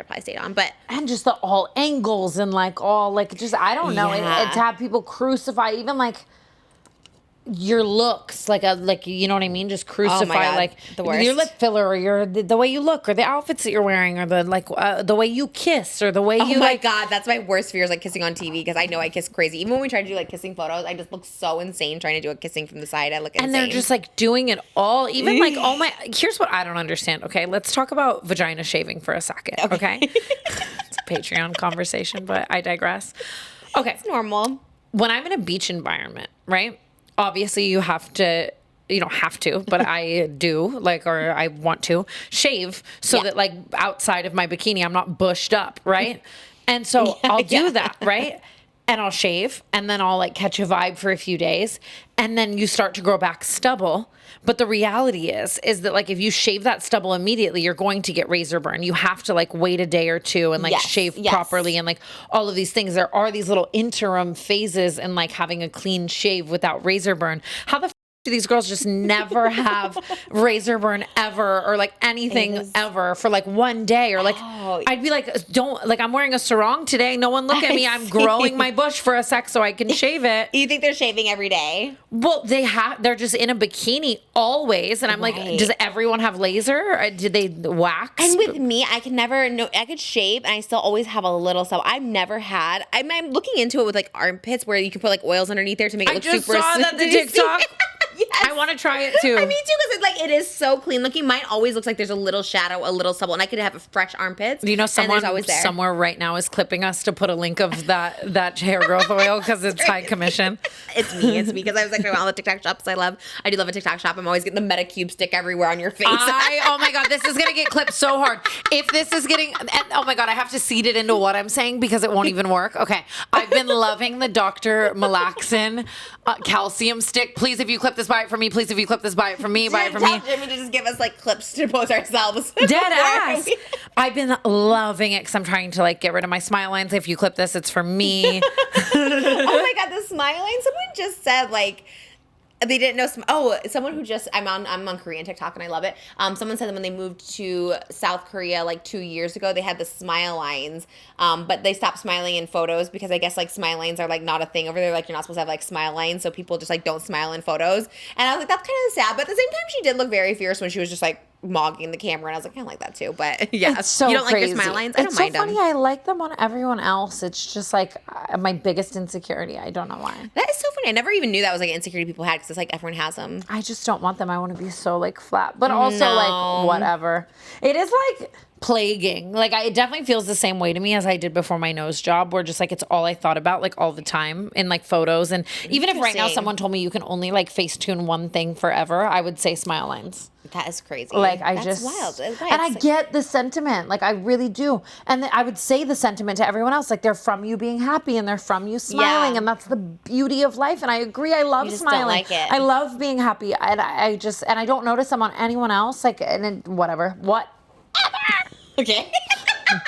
probably stayed on. But and just the all angles and like all like just I don't know. To have people crucify even like your looks, like you know what I mean, just crucify God, like the worst. your lip filler or the way you look or the outfits that you're wearing or the way you kiss or the way you Oh my like. God, that's my worst fear is like kissing on TV because I know I kiss crazy. Even when we try to do like kissing photos, I just look so insane trying to do a kissing from the side. I look insane. And they're just like doing it all. Even like, oh my, here's what I don't understand. Okay, let's talk about vagina shaving for a second. Okay. It's a Patreon conversation, but I digress. Okay. It's normal. When I'm in a beach environment, right? Obviously you have to, you don't have to, but I do, like, or I want to shave so that like outside of my bikini, I'm not bushed up, right? And so I'll do that, right? And I'll shave and then I'll like catch a vibe for a few days and then you start to grow back stubble. But the reality is that like if you shave that stubble immediately, you're going to get razor burn. You have to like wait a day or two and like shave properly and like all of these things. There are these little interim phases in like having a clean shave without razor burn. How the do these girls just never have razor burn ever or like anything ever for like one day or like I'd be like, don't like I'm wearing a sarong today. No one look at me. I'm growing my bush for a sec so I can shave it. You think they're shaving every day? Well, they're just in a bikini always. And I'm like, does everyone have laser? Or did they wax? And with me, I could never know. I could shave and I still always have a little stuff. I've never had. I'm looking into it with like armpits where you can put like oils underneath there to make it look super. I just saw that the TikTok. Yes. I want to try it too. I mean, too, because it's like it is so clean looking. Mine always looks like there's a little shadow, a little stubble, and I could have fresh armpits. You know, someone somewhere right now is clipping us to put a link of that hair growth oil because it's high commission. It's me because I was like, all the TikTok shops I do love a TikTok shop. I'm always getting the Metacube stick everywhere on your face. Oh my God, this is gonna get clipped so hard. If this is getting, oh my God, I have to seed it into what I'm saying because it won't even work. Okay, I've been loving the Dr. Malaxin calcium stick. Please, if you clip this, buy it for me. Please, if you clip this, buy it for me. Buy it for me. Tell Jimmy to just give us like clips to post ourselves. Dead ass. I've been loving it because I'm trying to like get rid of my smile lines. If you clip this, it's for me. Oh my God, the smile line. Someone just said like they didn't know. Someone who just I'm on Korean TikTok and I love it. Someone said that when they moved to South Korea like 2 years ago, they had the smile lines, but they stopped smiling in photos because I guess like smile lines are like not a thing over there. Like you're not supposed to have like smile lines, so people just like don't smile in photos. And I was like, that's kind of sad. But at the same time, she did look very fierce when she was just like mogging the camera, and I was like, I like that too. But yeah, it's so you don't crazy. like your smile lines? I don't mind them. It's so funny. I like them on everyone else. It's just like my biggest insecurity. I don't know why. That is so funny. I never even knew that was like an insecurity people had because it's like everyone has them. I just don't want them. I want to be so like flat, but also like whatever. It is like plaguing. Like it definitely feels the same way to me as I did before my nose job, where just like it's all I thought about like all the time in like photos. And even if right now someone told me you can only like Facetune one thing forever, I would say smile lines. That is crazy. Like That's wild. And I get the sentiment. Like I really do. And I would say the sentiment to everyone else. Like they're from you being happy and they're from you smiling. And that's the beauty of life. And I agree. I love smiling. Don't like it. I love being happy. And I don't notice them on anyone else. Like, whatever. Okay.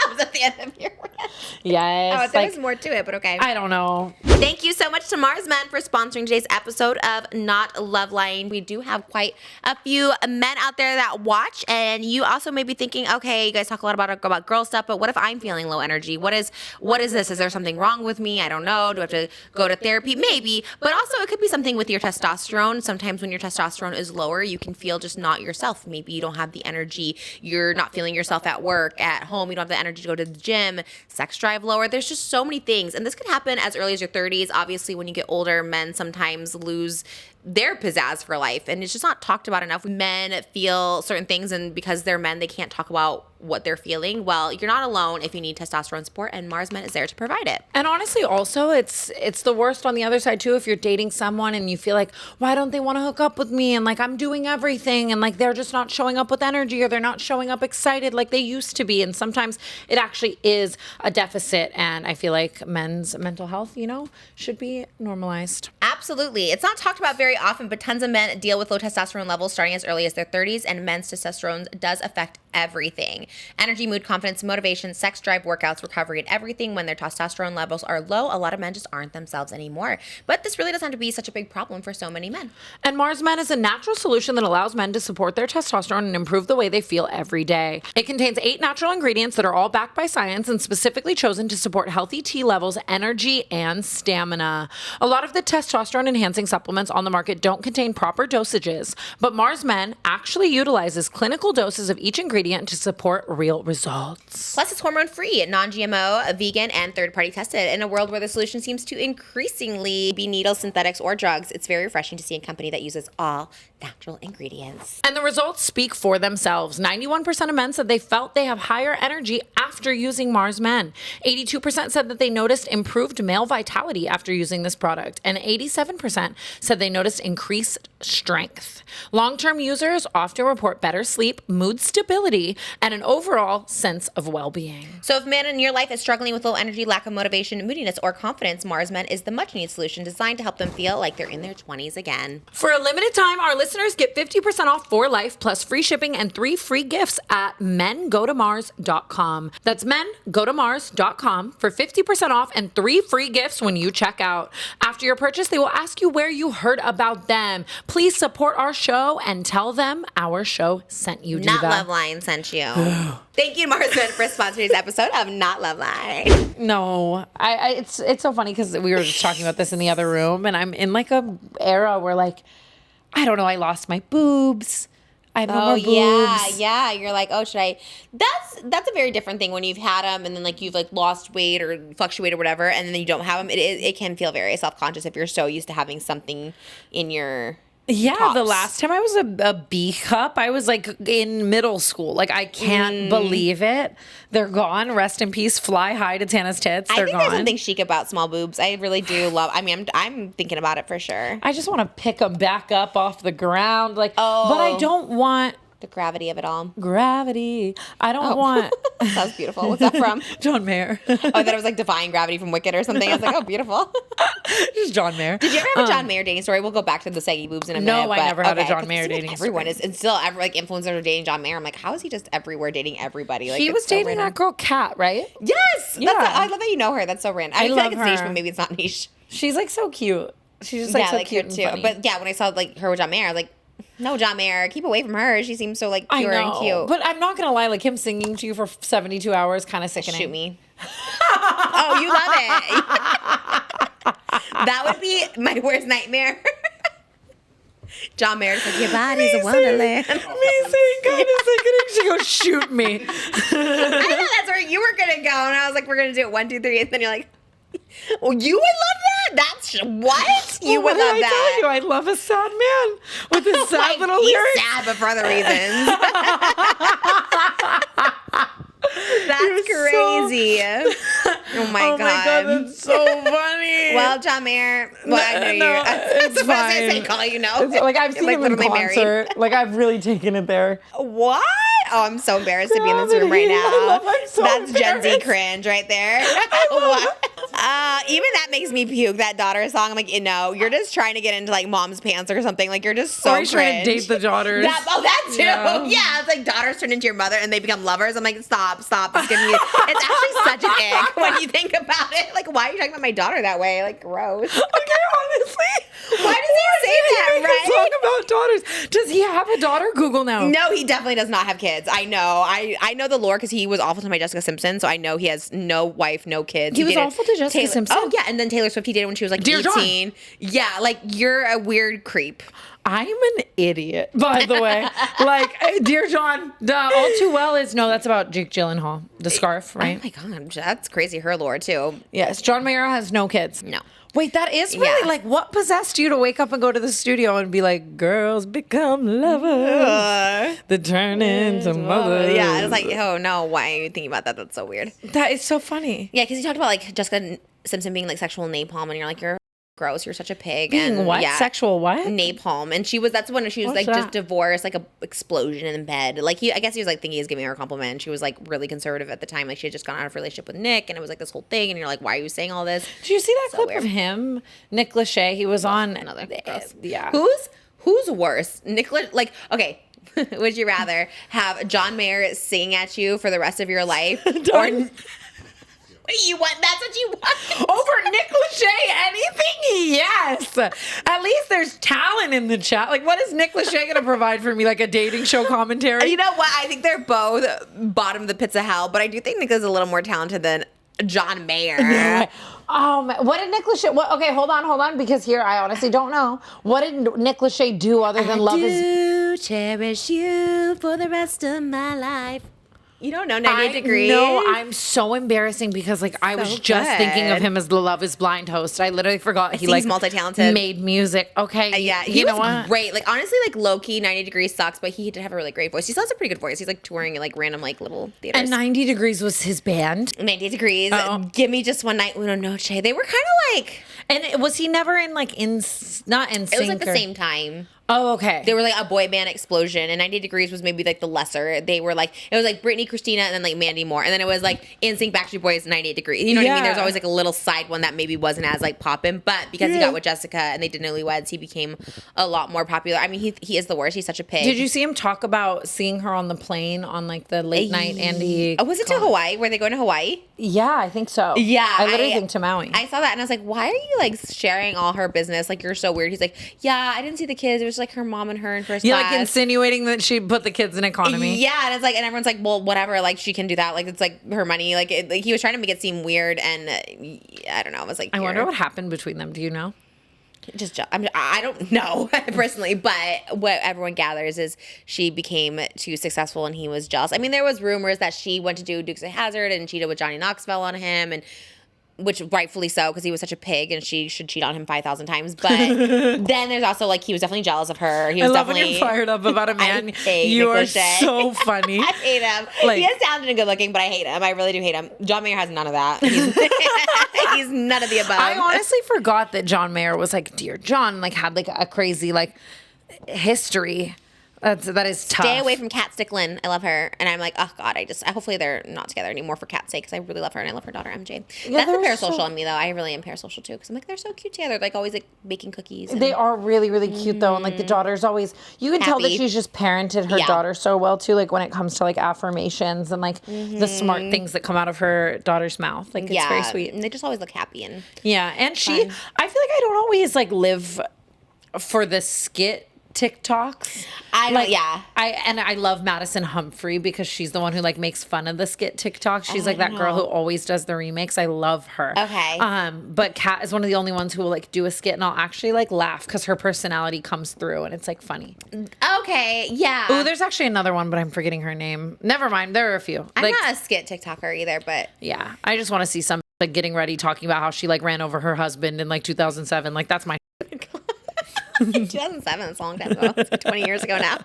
Was that the end of your rant? Yes. There was more to it, but okay. I don't know. Thank you so much to Mars Men for sponsoring today's episode of Not Loveline. We do have quite a few men out there that watch, and you also may be thinking, okay, you guys talk a lot about girl stuff, but what if I'm feeling low energy? What is this? Is there something wrong with me? I don't know. Do I have to go to therapy? Maybe. But also it could be something with your testosterone. Sometimes when your testosterone is lower, you can feel just not yourself. Maybe you don't have the energy. You're not feeling yourself at work, at home. You don't have the energy to go to the gym, sex drive lower. There's just so many things. And this could happen as early as your 30s. Obviously, when you get older, men sometimes lose their pizzazz for life. And it's just not talked about enough. Men feel certain things, and because they're men, they can't talk about what they're feeling. Well, you're not alone if you need testosterone support, and Mars Men is there to provide it. And honestly, also, it's the worst on the other side, too, if you're dating someone and you feel like, why don't they want to hook up with me? And like, I'm doing everything, and like, they're just not showing up with energy, or they're not showing up excited like they used to be. And sometimes it actually is a deficit. And I feel like men's mental health, should be normalized. Absolutely. It's not talked about very often, but tons of men deal with low testosterone levels starting as early as their 30s, and men's testosterone does affect everything. Energy, mood, confidence, motivation, sex drive, workouts, recovery, and everything. When their testosterone levels are low, a lot of men just aren't themselves anymore. But this really doesn't have to be such a big problem for so many men. And Mars Men is a natural solution that allows men to support their testosterone and improve the way they feel every day. It contains 8 natural ingredients that are all backed by science and specifically chosen to support healthy T levels, energy, and stamina. A lot of the testosterone enhancing supplements on the market don't contain proper dosages, but Mars Men actually utilizes clinical doses of each ingredient to support real results. Plus, it's hormone-free, non-GMO, vegan, and third-party tested. In a world where the solution seems to increasingly be needles, synthetics, or drugs, it's very refreshing to see a company that uses all natural ingredients. And the results speak for themselves. 91% of men said they felt they have higher energy after using Mars Men. 82% said that they noticed improved male vitality after using this product. And 87% said they noticed increased strength. Long-term users often report better sleep, mood stability, and an overall sense of well-being. So if man in your life is struggling with low energy, lack of motivation, moodiness, or confidence, Mars Men is the much-needed solution designed to help them feel like they're in their 20s again. For a limited time, our listeners get 50% off for life, plus free shipping and 3 free gifts at mengotomars.com. That's mengotomars.com for 50% off and 3 free gifts when you check out. After your purchase, they will ask you where you heard about them. Please support our show and tell them our show sent you. Not Loveline sent you. Thank you, Mars Men, for sponsoring today's episode of Not Loveline. No, it's so funny because we were just talking about this in the other room, and I'm in like a era where like, I don't know, I lost my boobs. I have no more boobs. Yeah. You're like, oh, should I? That's a very different thing when you've had them and then like you've like lost weight or fluctuated or whatever, and then you don't have them. It can feel very self-conscious if you're so used to having something in your tops. The last time I was a B cup, I was like in middle school. Like I can't believe it. They're gone. Rest in peace. Fly high to Tana's tits. They're gone. There's something chic about small boobs. I really do love. I mean, I'm thinking about it for sure. I just want to pick them back up off the ground, like. Oh. But I don't want the gravity of it all. Gravity. I don't want. That was beautiful. What's that from? John Mayer. I thought it was like Defying Gravity from Wicked or something. I was like, oh, beautiful. Just John Mayer. Did you ever have a John Mayer dating story? We'll go back to the saggy boobs in a minute. No, I never had a John Mayer dating story. Everyone is, and still, like influencers are dating John Mayer. I'm like, how is he just everywhere dating everybody? Like, he was dating that girl Kat, right? Yes. Yeah. I love that you know her. That's so random. I feel like it's niche, but maybe it's not niche. She's like so cute. She's just like so cute and funny. But yeah, when I saw like her with John Mayer, I was like, no, John Mayer, keep away from her. She seems so like pure and cute. But I'm not gonna lie, like him singing to you for 72 hours, kind of sickening. Shoot me. Oh, you love it. That would be my worst nightmare. John Mayer's like, your body's a wonderland. Me saying kind of sickening. She goes, shoot me. I know that's where you were gonna go, and I was like, we're gonna do it 1, 2, 3, and then you're like, oh, you would love that? That's what? You would love that. I tell you, I love a sad man with his sad little lyrics. He's sad, but for other reasons. That's crazy. Oh my god, that's so funny. Well, John Mayer. Well, I know you. It's fine. I say, call you know. It's, like I've seen him in concert. Married. Like I've really taken it there. What? Oh, I'm so embarrassed to be in this room right now. That's Gen Z cringe right there. What? Even that makes me puke. That daughter song. I'm like, you know, you're just trying to get into like mom's pants or something. Like you're just so or cringe. Trying to date the daughters. That too. Yeah, it's like daughters turn into your mother and they become lovers. I'm like, stop. It's giving you. It's actually such an ick when you think about it. Like, why are you talking about my daughter that way? Like, gross. Okay, honestly. Why does he say that? Right? Talk about daughters. Does he have a daughter? Google now. No, he definitely does not have kids. I know. I know the lore because he was awful to my Jessica Simpson, so I know he has no wife, no kids. He was awful to Jessica Simpson. Oh yeah, and then Taylor Swift he dated when she was like 18. Yeah, like you're a weird creep. I'm an idiot, by the way. Like, Dear John, All Too Well is, no, that's about Jake Gyllenhaal, the scarf, right? Oh my God, that's crazy. Her lore, too. Yes, John Mayer has no kids. No. Wait, that is really, like, what possessed you to wake up and go to the studio and be like, girls become lovers, they turn into mothers. Yeah, I was like, oh, no, why are you thinking about that? That's so weird. That is so funny. Yeah, because you talked about, like, Jessica Simpson being, like, sexual napalm, and you're like, you're gross, you're such a pig. Being and what? Yeah, sexual what? Napalm. And that's when she was like just divorced, like a explosion in bed. Like I guess he was like thinking he was giving her a compliment. And she was like really conservative at the time. Like she had just gone out of a relationship with Nick and it was like this whole thing. And you're like, why are you saying all this? Did you see that clip of him? Nick Lachey, he was on another yeah. Who's worse? Nick like, okay. Would you rather have John Mayer sing at you for the rest of your life, or what do you want? That's what you want. Over Nick Lachey, anything? Yes. At least there's talent in the chat. Like, what is Nick Lachey going to provide for me? Like a dating show commentary? You know what? I think they're both bottom of the pits of hell, but I do think Nick is a little more talented than John Mayer. What did Nick Lachey? Okay, hold on, because here I honestly don't know. What did Nick Lachey do other than love his? Cherish you for the rest of my life. You don't know 98 Degrees? No, I'm so embarrassing because like I was just thinking of him as the Love Is Blind host. I literally forgot he like multi-talented, made music. Okay, yeah, he was great. Like honestly, like low key, 90 Degrees sucks, but he did have a really great voice. He still has a pretty good voice. He's like touring like random like little theaters. And 90 Degrees was his band. 90 Degrees. Give me just one night, Uno Noche. They were kind of like. And was he never in like not in sync? It was like the same time. Oh, okay. They were like a boy band explosion, and 90 Degrees was maybe like the lesser. They were like, it was like Britney, Christina, and then like Mandy Moore. And then it was like NSYNC, Backstreet Boys, 98 Degrees. You know what I mean? There's always like a little side one that maybe wasn't as like poppin', but because he got with Jessica and they did Newlyweds, he became a lot more popular. I mean, he is the worst. He's such a pig. Did you see him talk about seeing her on the plane on like the late night Andy? Oh, was it to Hawaii? Were they going to Hawaii? Yeah, I think so. Yeah. I literally think to Maui. I saw that and I was like, why are you like sharing all her business? Like, you're so weird. He's like, yeah, I didn't see the kids. It was like her mom and her in first class. Like insinuating that she put the kids in economy. Yeah, and it's like, and everyone's like, well, whatever. Like, she can do that. Like, it's like her money. Like, he was trying to make it seem weird, and I don't know. I was like, I wonder what happened between them. Do you know? I don't know personally, but what everyone gathers is she became too successful and he was jealous. I mean, there was rumors that she went to do Dukes of Hazzard and cheated with Johnny Knoxville on him, and which rightfully so because he was such a pig and she should cheat on him 5,000 times. But then there's also like he was definitely jealous of her. He was definitely when you're fired up about a man. You are so funny. I hate him. Like, he is talented and good looking, but I hate him. I really do hate him. John Mayer has none of that. He's none of the above. I honestly forgot that John Mayer was like Dear John, like had like a crazy like history. That is tough. Stay away from Kat Sticklin. I love her. And I'm like, oh, God, hopefully they're not together anymore for Kat's sake because I really love her and I love her daughter, MJ. Yeah, that's the parasocial on me, though. I really am parasocial, too, because I'm like, they're so cute together. Like, always, like, baking cookies. They are really, really cute, though. And, like, the daughter's always, you can tell that she's just parented her daughter so well, too, like, when it comes to, like, affirmations and, like, the smart things that come out of her daughter's mouth. Like, it's very sweet. And they just always look happy. And and I feel like I don't always, like, live for the skit TikToks. I love Madison Humphrey because she's the one who like makes fun of the skit TikToks. She's like that girl who always does the remakes. I love her. Okay. But Kat is one of the only ones who will like do a skit and I'll actually like laugh because her personality comes through and it's like funny. Okay. Yeah. Oh, there's actually another one, but I'm forgetting her name. Never mind. There are a few. I'm not a skit TikToker either, but yeah, I just want to see some like getting ready talking about how she like ran over her husband in like 2007. Like that's my 2007, that's a long time ago. It's like 20 years ago now.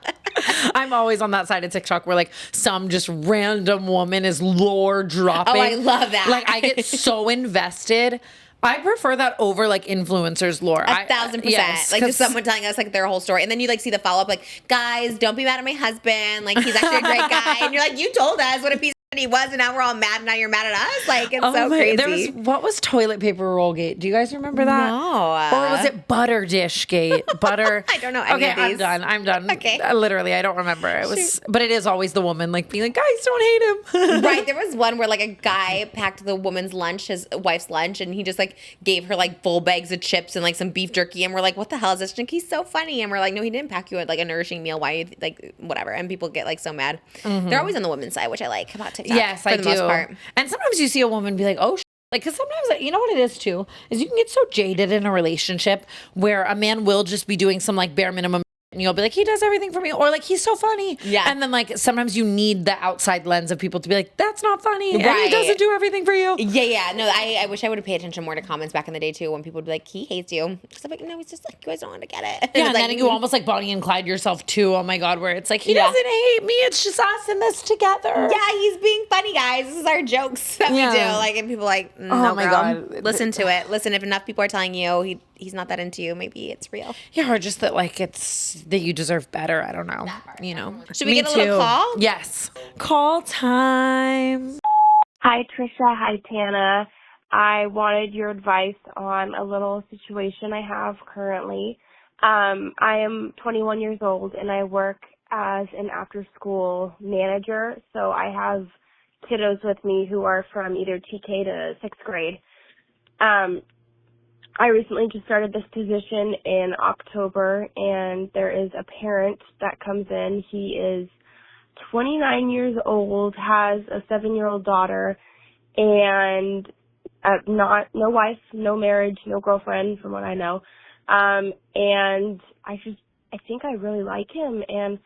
I'm always on that side of TikTok where like some just random woman is lore dropping. Oh, I love that. Like I get so invested. I prefer that over like influencers lore. 1,000%. Yes, like just someone telling us like their whole story. And then you like see the follow up like, guys, don't be mad at my husband. Like he's actually a great guy. And you're like, you told us what a piece of shit he was and now we're all mad and now you're mad at us. Like it's so crazy. What was toilet paper roll gate? Do you guys remember that? No. Or was it butter dish gate? Butter. I don't know any of these. I'm done. Okay. Literally, I don't remember. It was, but it is always the woman like being like, guys, don't hate him. Right. There was one where like a guy packed the woman's lunch, his wife's lunch, and he just like gave her like full bags of chips and like some beef jerky. And we're like, what the hell is this? He's so funny. And we're like, no, he didn't pack you like a nourishing meal. Why? Like whatever. And people get like so mad. They're always on the women's side, which I like about TikTok. Yes, I do. Most part. And sometimes you see a woman be like, oh, like, because sometimes, you know what it is too, is you can get so jaded in a relationship where a man will just be doing some like bare minimum and you'll be like, he does everything for me, or like he's so funny. Yeah. And then like sometimes you need the outside lens of people to be like, that's not funny. Right. And he doesn't do everything for you. Yeah. No, I wish I would have paid attention more to comments back in the day too when people would be like, he hates you. Because I'm like, no, he's just like, you guys don't want to get it. Yeah, and then you almost like Bonnie and Clyde yourself too. Oh my God, where it's like, he doesn't hate me. It's just us in this together. Yeah, he's being funny, guys. This is our jokes that we do. Like, and people are like, no, oh my God. Listen to it. Listen, if enough people are telling you he's not that into you, maybe it's real. Yeah, or just that like it's that you deserve better. I don't know. You know. Should we get a little call? Yes. Call time. Hi, Trisha. Hi, Tana. I wanted your advice on a little situation I have currently. I am 21 years old and I work as an after-school manager. So I have kiddos with me who are from either TK to 6th grade. I recently just started this position in October, and there is a parent that comes in. He is 29 years old, has a 7-year-old daughter, and no wife, no marriage, no girlfriend from what I know. And I think I really like him. And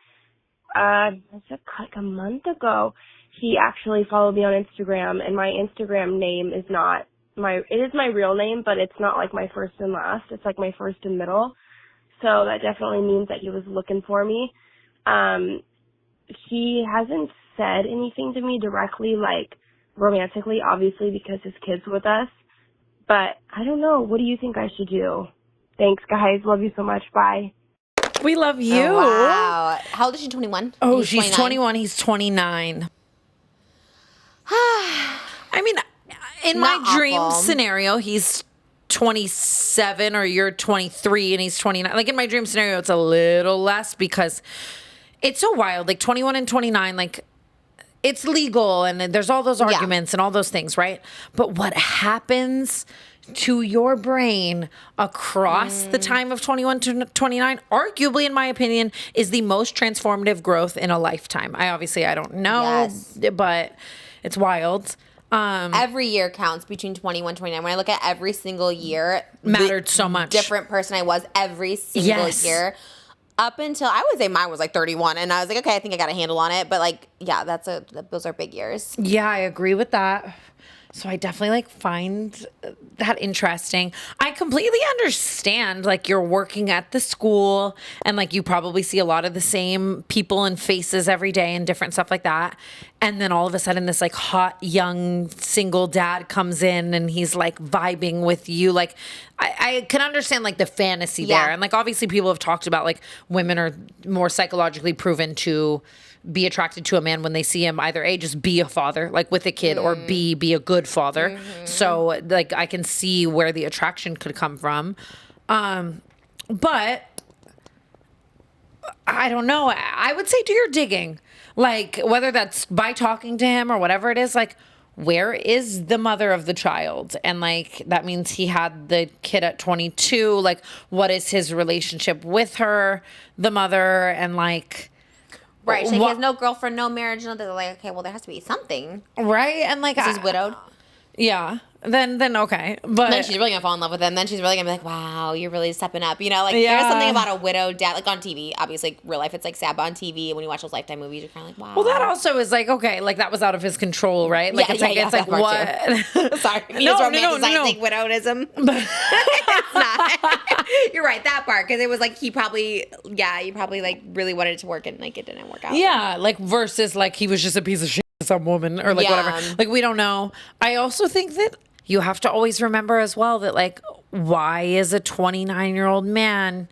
it's like a month ago, he actually followed me on Instagram, and my Instagram name is not it is my real name, but it's not like my first and last. It's like my first and middle. So that definitely means that he was looking for me. He hasn't said anything to me directly, like romantically, obviously, because his kid's with us. But I don't know. What do you think I should do? Thanks, guys. Love you so much. Bye. We love you. Oh, wow. How old is she? 21? Oh, she's 21. He's 29. I mean, in Not my dream awful. scenario, he's 27 or you're 23 and he's 29. Like in my dream scenario, it's a little less because it's so wild. Like 21 and 29, like it's legal and there's all those arguments and all those things, right? But what happens to your brain across the time of 21 to 29, arguably, in my opinion, is the most transformative growth in a lifetime. I don't know, but it's wild. Every year counts between 21 and 29. When I look at every single year, Mattered so much. Different person I was every single year. Up until, I would say mine was like 31. And I was like, okay, I think I got a handle on it. But like, yeah, those are big years. Yeah, I agree with that. So I definitely like find that interesting. I completely understand like you're working at the school and like you probably see a lot of the same people and faces every day and different stuff like that. And then all of a sudden this like hot young single dad comes in and he's like vibing with you. Like I can understand like the fantasy there. And like obviously people have talked about like women are more psychologically proven to be attracted to a man when they see him either A, just be a father, like with a kid, or B, be a good father. So like I can see where the attraction could come from. But I don't know. I would say do your digging. Like whether that's by talking to him or whatever it is, like where is the mother of the child? And like that means he had the kid at 22. Like what is his relationship with her, the mother, and like... Right, so he has no girlfriend, no marriage, no. They're like, okay, well, there has to be something. Right, and like he's widowed. Yeah, then okay, but then she's really gonna fall in love with him. Then she's really gonna be like, wow, you're really stepping up. You know, like there's something about a widowed dad, like on TV. Obviously, like, real life, it's like sad, but on TV, when you watch those Lifetime movies, you're kind of like, wow. Well, that also is like okay, like that was out of his control, right? Like it's like what? Sorry, no, romanticizing widowism. It's not. You're right, that part, because it was like he probably like really wanted it to work and like it didn't work out. Yeah, like versus like he was just a piece of shit to some woman or like whatever. Like we don't know. I also think that you have to always remember as well that like why is a 29-year-old man,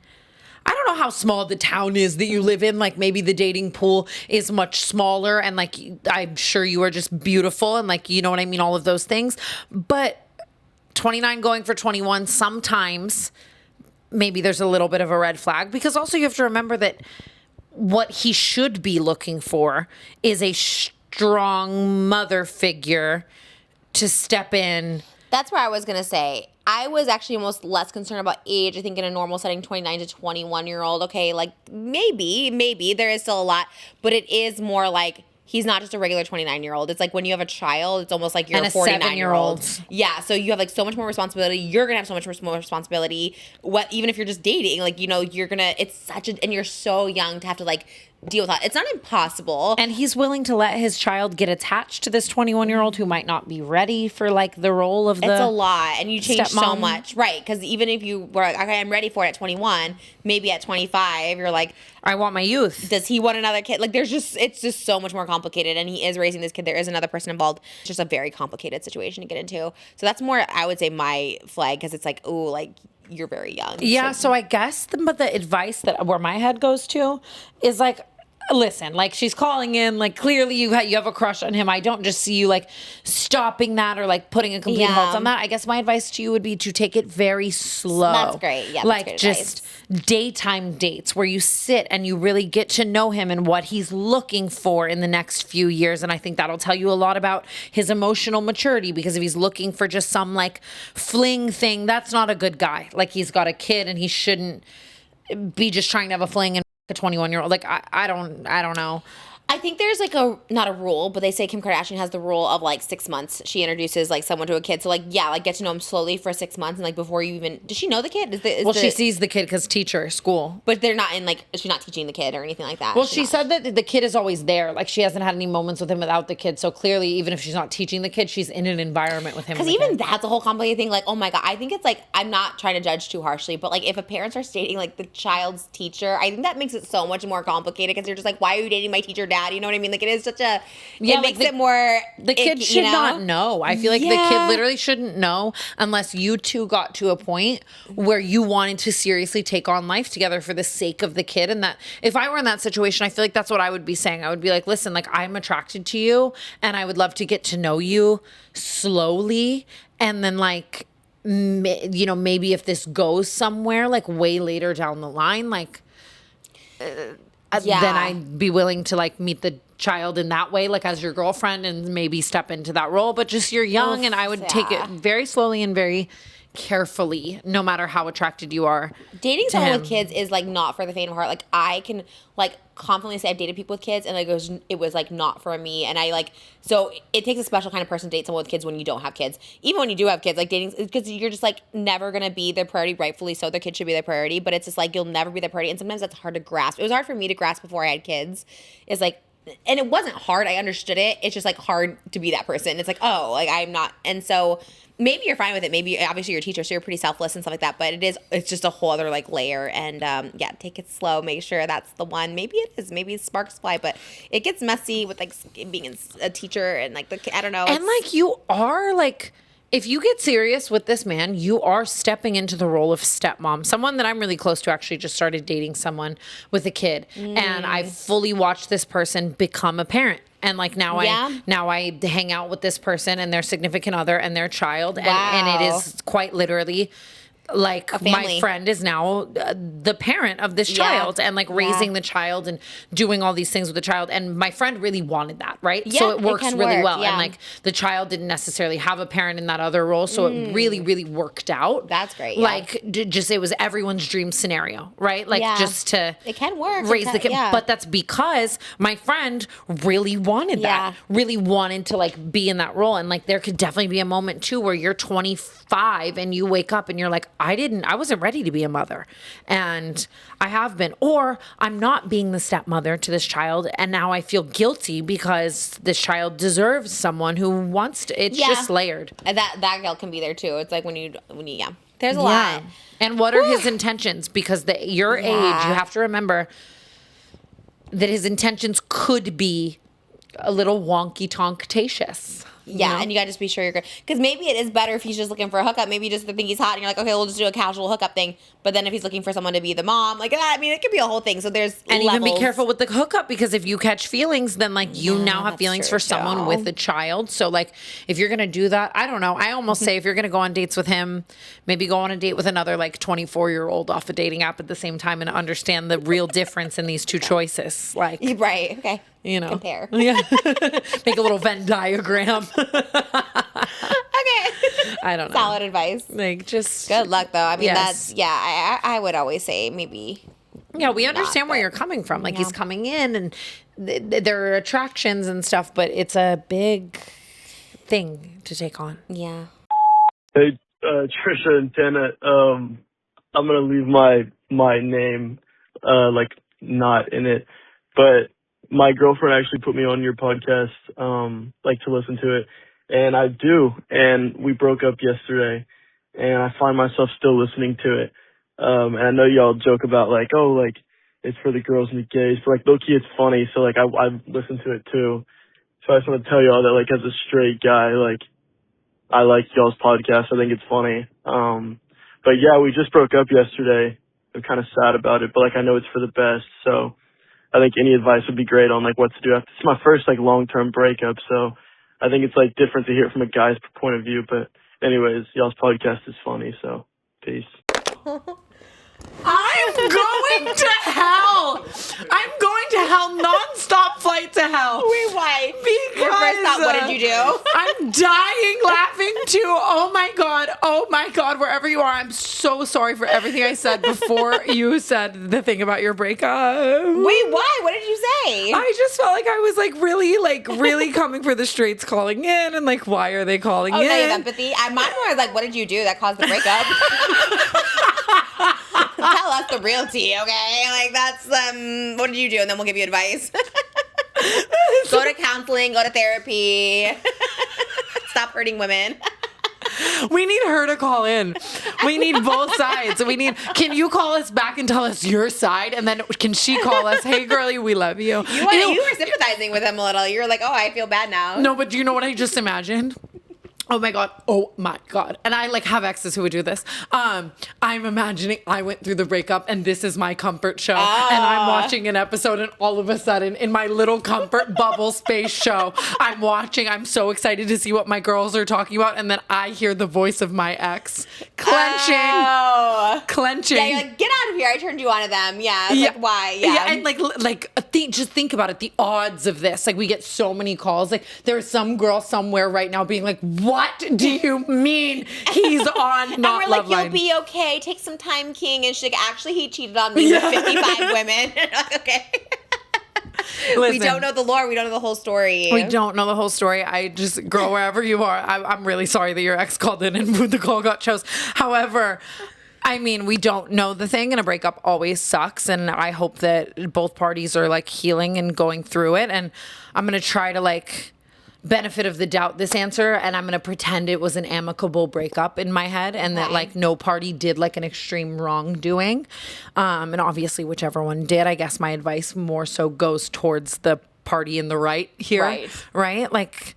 I don't know how small the town is that you live in. Like maybe the dating pool is much smaller and like I'm sure you are just beautiful and like you know what I mean, all of those things. But 29 going for 21, sometimes maybe there's a little bit of a red flag, because also you have to remember that what he should be looking for is a strong mother figure to step in. That's where I was going to say. I was actually almost less concerned about age. I think in a normal setting, 29 to 21-year-old, okay, like maybe there is still a lot, but it is more like he's not just a regular 29-year-old. It's like when you have a child, it's almost like you're a 49-year-old. Yeah, so you have like so much more responsibility. You're going to have so much more responsibility. Even if you're just dating, like, you know, you're going to, it's such a, and you're so young to have to like deal with that. It's not impossible. And he's willing to let his child get attached to this 21-year-old who might not be ready for like the role of the It's a lot, and you change so stepmom. much. Right, because even if you were like, okay, I'm ready for it at 21, maybe at 25, you're like, I want my youth. does he want another kid? Like it's just so much more complicated, and he is raising this kid. There is another person involved. It's just a very complicated situation to get into. So that's more, I would say, my flag, because it's like, ooh, like, you're very young. Yeah, so I guess the advice that where my head goes to is like, listen, like she's calling in, like clearly you have a crush on him. I don't just see you like stopping that or like putting a complete halt on that. I guess my advice to you would be to take it very slow. That's great. Yeah, like that's just daytime dates where you sit and you really get to know him and what he's looking for in the next few years. And I think that'll tell you a lot about his emotional maturity, because if he's looking for just some like fling thing, that's not a good guy. Like he's got a kid and he shouldn't be just trying to have a fling and a 21-year-old. Like I don't know. I think there's like not a rule, but they say Kim Kardashian has the rule of like 6 months. She introduces like someone to a kid. So like, yeah, like get to know him slowly for 6 months. And like before you even, does she know the kid? She sees the kid because teacher, school. But they're not in like, she's not teaching the kid or anything like that. Well, she said that the kid is always there. Like she hasn't had any moments with him without the kid. So clearly, even if she's not teaching the kid, she's in an environment with him. Because even that's a whole complicated thing. Like, oh my God, I think it's like, I'm not trying to judge too harshly, but like if a parent starts dating like the child's teacher, I think that makes it so much more complicated, because you're just like, why are you dating my teacher dad? You know what I mean? Like it is such a, it makes it more. The kid should not know. I feel like the kid literally shouldn't know unless you two got to a point where you wanted to seriously take on life together for the sake of the kid. And that if I were in that situation, I feel like that's what I would be saying. I would be like, listen, like I'm attracted to you and I would love to get to know you slowly. And then like, you know, maybe if this goes somewhere like way later down the line, like then I'd be willing to like meet the child in that way, like as your girlfriend, and maybe step into that role. But just you're young, and I would take it very slowly and very carefully, no matter how attracted you are. Dating someone with kids is like not for the faint of heart. Like I can like confidently say I've dated people with kids, and like it was like not for me. And I like, so it takes a special kind of person to date someone with kids when you don't have kids. Even when you do have kids, like dating, because you're just like never gonna be their priority. Rightfully so, their kid should be their priority, but it's just like you'll never be their priority, and sometimes that's hard to grasp. It was hard for me to grasp before I had kids. It's like, and it wasn't hard. I understood it. It's just like hard to be that person. It's like, oh, like I'm not. And so maybe you're fine with it. Maybe obviously you're a teacher, so you're pretty selfless and stuff like that. But it's just a whole other like layer. And yeah, take it slow. Make sure that's the one. Maybe it is. Maybe sparks fly. But it gets messy with like being a teacher and like I don't know. And like you are like, if you get serious with this man, you are stepping into the role of stepmom. Someone that I'm really close to actually just started dating someone with a kid. And I fully watched this person become a parent. And like now I hang out with this person and their significant other and their child. And it is quite literally like my friend is now the parent of this child and like raising the child and doing all these things with the child. And my friend really wanted that, right? Yeah, so it works really well. Yeah. And like the child didn't necessarily have a parent in that other role. So it really, really worked out. That's great. Yeah. Like just, it was everyone's dream scenario, right? Like just to it can work. Raise the kid. Yeah. But that's because my friend really wanted that, really wanted to like be in that role. And like there could definitely be a moment too where you're 25 and you wake up and you're like, I wasn't ready to be a mother, and I have been, or I'm not being the stepmother to this child, and now I feel guilty because this child deserves someone who wants to. It's just layered. And that guilt can be there too. It's like when you there's a lot. And what are his intentions? Because your age, you have to remember that his intentions could be a little wonky tonk-tatious. Yeah, and you gotta just be sure you're good. Because maybe it is better if he's just looking for a hookup. Maybe you just think he's hot and you're like, okay, we'll just do a casual hookup thing. But then if he's looking for someone to be the mom, like that, I mean, it could be a whole thing. So there's and levels. Even be careful with the hookup, because if you catch feelings, then like you now have feelings for someone with a child. So like if you're gonna do that, I don't know. I almost say if you're gonna go on dates with him, maybe go on a date with another like 24-year-old off a dating app at the same time and understand the real difference in these two choices. Like right, okay. You know, compare. Yeah, make a little Venn diagram. Okay, I don't know. Solid advice. Like just good luck though. I mean, that's I would always say maybe. Yeah, we understand where you're coming from. Like he's coming in, and there are attractions and stuff, but it's a big thing to take on. Yeah. Hey, Trisha and Tana. I'm gonna leave my name like not in it, but my girlfriend actually put me on your podcast, like to listen to it, and I do. And we broke up yesterday, and I find myself still listening to it. And I know y'all joke about like, oh, like it's for the girls and the gays, but like low key it's funny. So like I listened to it too. So I just want to tell y'all that like as a straight guy, like I like y'all's podcast. I think it's funny. But yeah, we just broke up yesterday. I'm kind of sad about it, but like I know it's for the best. So I think any advice would be great on like what to do. It's my first like long-term breakup, so I think it's like different to hear it from a guy's point of view. But anyways, y'all's podcast is funny, so peace. I'm going to hell. I'm going to hell, non-stop flight to hell. Wait, why? Because your first thought, what did you do? I'm dying laughing too. Oh my God, wherever you are, I'm so sorry for everything I said before you said the thing about your breakup. Wait, why? What did you say? I just felt like I was really coming for the straights calling in, and like, why are they calling in? Oh, now you have empathy. Mine was like, what did you do that caused the breakup? Tell us the real tea, okay? Like, that's, what did you do? And then we'll give you advice. Go to counseling, go to therapy. Stop hurting women. We need her to call in. We need both sides. Can you call us back and tell us your side? And then can she call us, hey, girlie, we love you. You were sympathizing with him a little. You were like, oh, I feel bad now. No, but do you know what I just imagined? Oh my God. And I like have exes who would do this. I'm imagining I went through the breakup and this is my comfort show. And I'm watching an episode and all of a sudden in my little comfort bubble space show, I'm so excited to see what my girls are talking about. And then I hear the voice of my ex clenching. Yeah, you're like, get out of here. I turned you on to them. Yeah. Like, why? Yeah. And just think about it. The odds of this, like we get so many calls. Like there's some girl somewhere right now being like, what do you mean he's on Not Loveline? And we're like, Loveline? you'll be okay. Take some time, King. And she's like, actually, he cheated on me with 55 women. Like, okay. Listen, we don't know the lore. We don't know the whole story. We don't know the whole story. I just, girl, wherever you are, I'm really sorry that your ex called in and the call got chose. However, I mean, we don't know the thing, and a breakup always sucks. And I hope that both parties are like healing and going through it. And I'm going to try to like benefit of the doubt this answer, and I'm going to pretend it was an amicable breakup in my head, and that like no party did like an extreme wrongdoing. And obviously whichever one did, I guess my advice more so goes towards the party in the right here. Right? Like,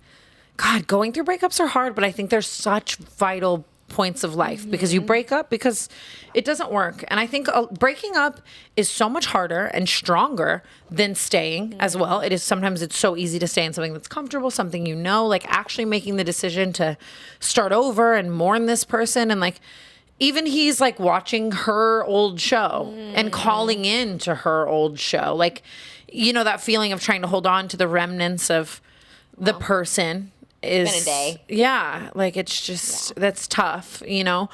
God, going through breakups are hard, but I think there's such vital points of life because you break up because it doesn't work. And I think breaking up is so much harder and stronger than staying as well. Sometimes it's so easy to stay in something that's comfortable, something you know, like actually making the decision to start over and mourn this person. And like, even he's like watching her old show and calling in to her old show. Like, you know, that feeling of trying to hold on to the remnants of the person is been a day. Yeah, like it's just that's tough, you know.